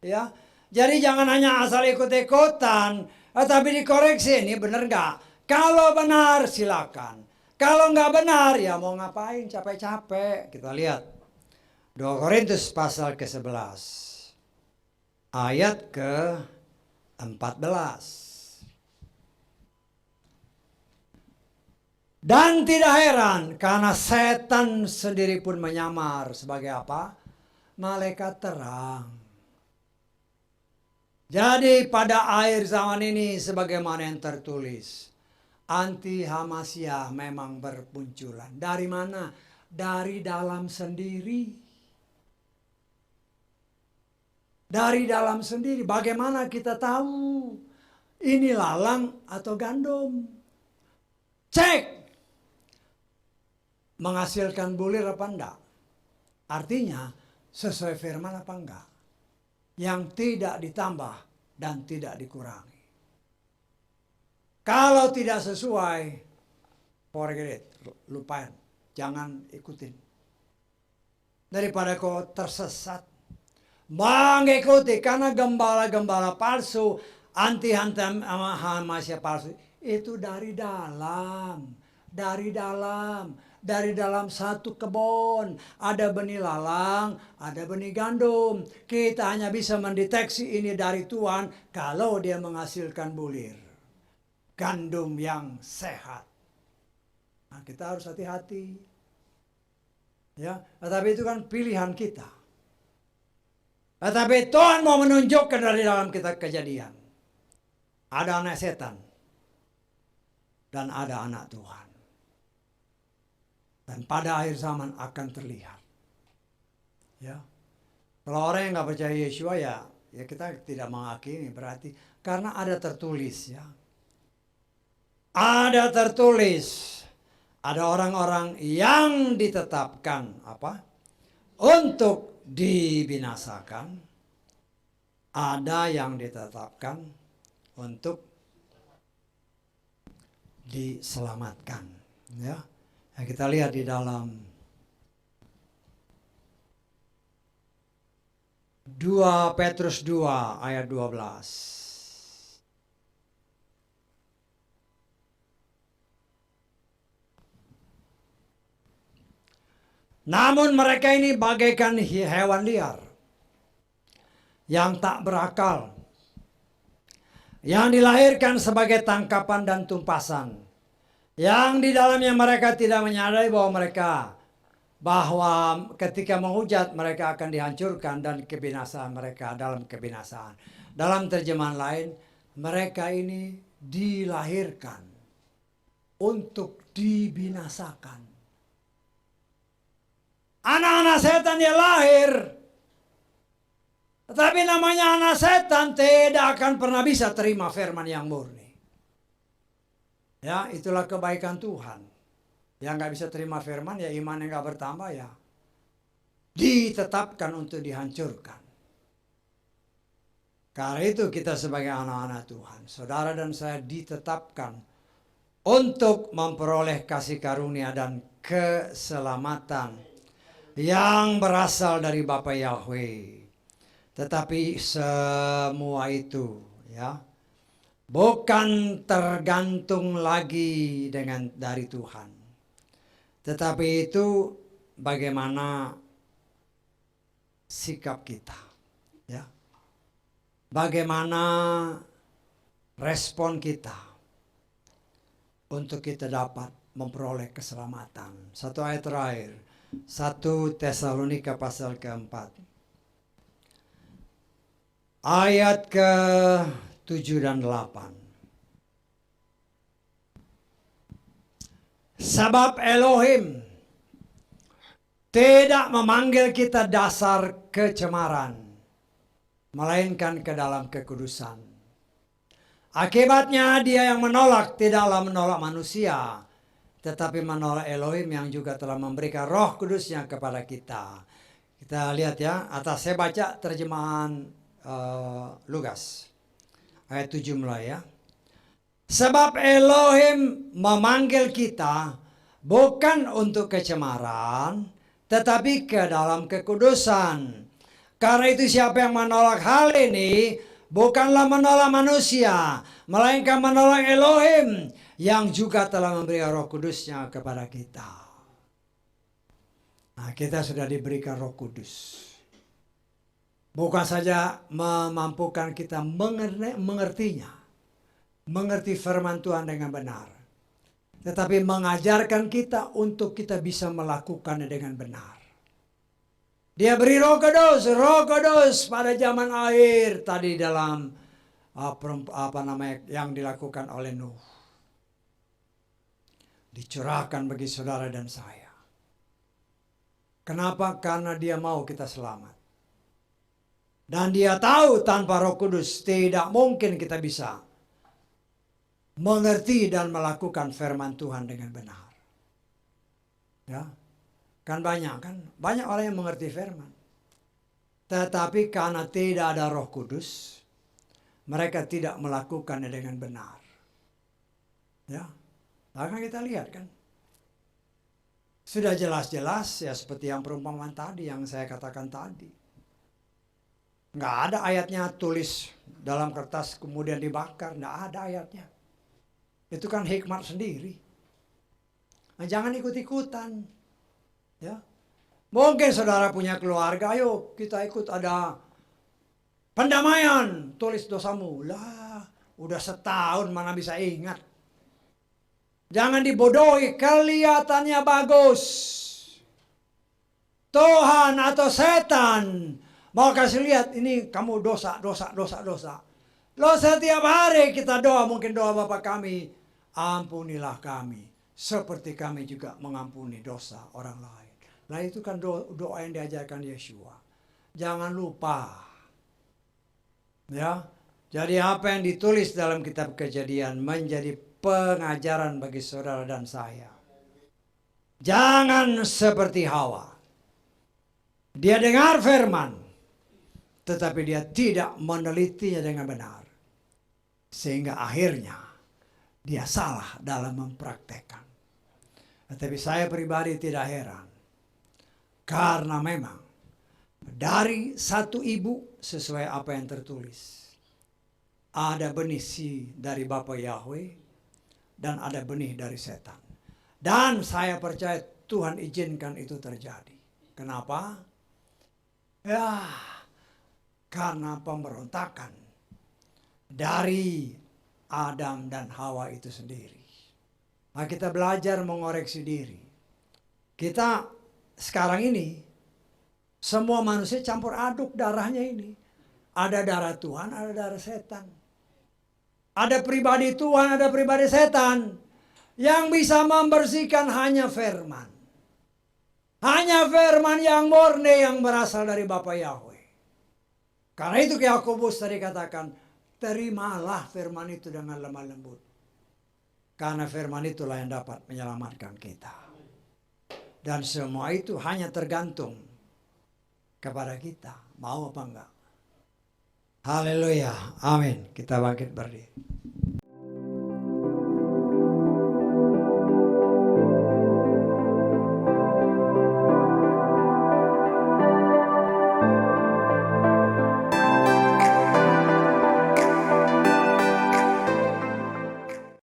Ya. Jadi jangan hanya asal ikut-ikutan. Tapi dikoreksi ini benar nggak? Kalau benar silakan. Kalau nggak benar ya mau ngapain capek-capek. Kita lihat. 2 Korintus pasal ke-11 ayat ke-14. Dan tidak heran karena setan sendiri pun menyamar sebagai apa? Malaikat terang. Jadi pada akhir zaman ini sebagaimana yang tertulis, anti Hamasyah memang bermunculan. Dari mana? Dari dalam sendiri. Dari dalam sendiri. Bagaimana kita tahu ini lalang atau gandum? Cek. Menghasilkan bulir apa enggak? Artinya sesuai firman apa enggak? Yang tidak ditambah dan tidak dikurangi. Kalau tidak sesuai, forget it, lupain. Jangan ikutin. Daripada kau tersesat. Mengikuti karena gembala-gembala palsu, anti-hamasya palsu itu dari dalam satu kebun ada benih lalang, ada benih gandum. Kita hanya bisa mendeteksi ini dari Tuhan kalau dia menghasilkan bulir gandum yang sehat. Nah, kita harus hati-hati. Ya, tetapi itu kan pilihan kita. Tetapi Tuhan mau menunjukkan dari dalam kita kejadian. Ada anak setan. Dan ada anak Tuhan. Dan pada akhir zaman akan terlihat. Ya. Kalau orang yang nggak percaya Yeshua ya kita tidak menghakimi berarti. Karena ada tertulis ya. Ada tertulis. Ada orang-orang yang ditetapkan apa? Untuk dibinasakan, ada yang ditetapkan untuk diselamatkan. Ya, nah, kita lihat di dalam 2 Petrus 2 ayat 12. Namun mereka ini bagaikan hewan liar yang tak berakal, yang dilahirkan sebagai tangkapan dan tumpasan, yang di dalamnya mereka tidak menyadari bahwa mereka bahwa ketika menghujat mereka akan dihancurkan dan kebinasaan mereka dalam kebinasaan. Dalam terjemahan lain, mereka ini dilahirkan untuk dibinasakan. Anak-anak setan dia lahir, tetapi namanya anak setan tidak akan pernah bisa terima firman yang murni. Ya, itulah kebaikan Tuhan. Yang nggak bisa terima firman, ya iman yang nggak bertambah, ya ditetapkan untuk dihancurkan. Karena itu kita sebagai anak-anak Tuhan, saudara dan saya ditetapkan untuk memperoleh kasih karunia dan keselamatan yang berasal dari Bapa Yahweh. Tetapi semua itu, ya, bukan tergantung lagi dari Tuhan. Tetapi itu bagaimana sikap kita, ya. Bagaimana respon kita untuk kita dapat memperoleh keselamatan. Satu ayat terakhir, 1 Tesalonika pasal keempat, ayat ke-7 dan 8. Sebab Elohim tidak memanggil kita dasar kecemaran, melainkan ke dalam kekudusan. Akibatnya dia yang menolak tidaklah menolak manusia, tetapi menolak Elohim yang juga telah memberikan Roh Kudusnya kepada kita. Kita lihat ya, atas saya baca terjemahan Lukas ayat 7 mulai ya. Sebab Elohim memanggil kita bukan untuk kecemaran, tetapi ke dalam kekudusan. Karena itu siapa yang menolak hal ini bukanlah menolak manusia, melainkan menolak Elohim yang juga telah memberikan Roh Kudusnya kepada kita. Nah, kita sudah diberikan Roh Kudus. Bukan saja memampukan kita mengertinya, mengerti firman Tuhan dengan benar, tetapi mengajarkan kita untuk kita bisa melakukannya dengan benar. Dia beri Roh Kudus pada zaman akhir tadi dalam yang dilakukan oleh Nuh. Dicurahkan bagi saudara dan saya. Kenapa? Karena dia mau kita selamat. Dan dia tahu tanpa Roh Kudus tidak mungkin kita bisa mengerti dan melakukan firman Tuhan dengan benar. Ya. Kan banyak orang yang mengerti firman. Tetapi karena tidak ada Roh Kudus, mereka tidak melakukannya dengan benar. Ya. Akan kita lihat kan. Sudah jelas-jelas ya seperti yang perumpamaan tadi yang saya katakan tadi. Nggak ada ayatnya tulis dalam kertas kemudian dibakar. Nggak ada ayatnya. Itu kan hikmat sendiri. Nah, jangan ikut-ikutan. Ya. Mungkin saudara punya keluarga, ayo kita ikut ada pendamaian, tulis dosamu. Lah, udah setahun mana bisa ingat. Jangan dibodohi, kelihatannya bagus. Tuhan atau setan mau kasih lihat, ini kamu dosa. Lo setiap hari kita doa, mungkin doa Bapa kami, ampunilah kami, seperti kami juga mengampuni dosa orang lain. Nah itu kan doa yang diajarkan Yeshua. Jangan lupa. Ya. Jadi apa yang ditulis dalam kitab Kejadian menjadi pengajaran bagi saudara dan saya. Jangan seperti Hawa. Dia dengar firman, tetapi dia tidak menelitinya dengan benar. Sehingga akhirnya dia salah dalam mempraktekkan. Tetapi saya pribadi tidak heran. Karena memang dari satu ibu sesuai apa yang tertulis. Ada benih dari Bapa Yahweh dan ada benih dari setan. Dan saya percaya Tuhan izinkan itu terjadi. Kenapa? Ya, karena pemberontakan dari Adam dan Hawa itu sendiri. Nah, kita belajar mengoreksi diri. Kita sekarang ini semua manusia campur aduk darahnya ini. Ada darah Tuhan, ada darah setan. Ada pribadi Tuhan, ada pribadi setan. Yang bisa membersihkan hanya firman. Hanya firman yang murni yang berasal dari Bapa Yahweh. Karena itu Yakobus tadi katakan, terimalah firman itu dengan lemah lembut. Karena firman itulah yang dapat menyelamatkan kita. Dan semua itu hanya tergantung kepada kita. Mau apa enggak? Haleluya. Amin. Kita bangkit berdiri.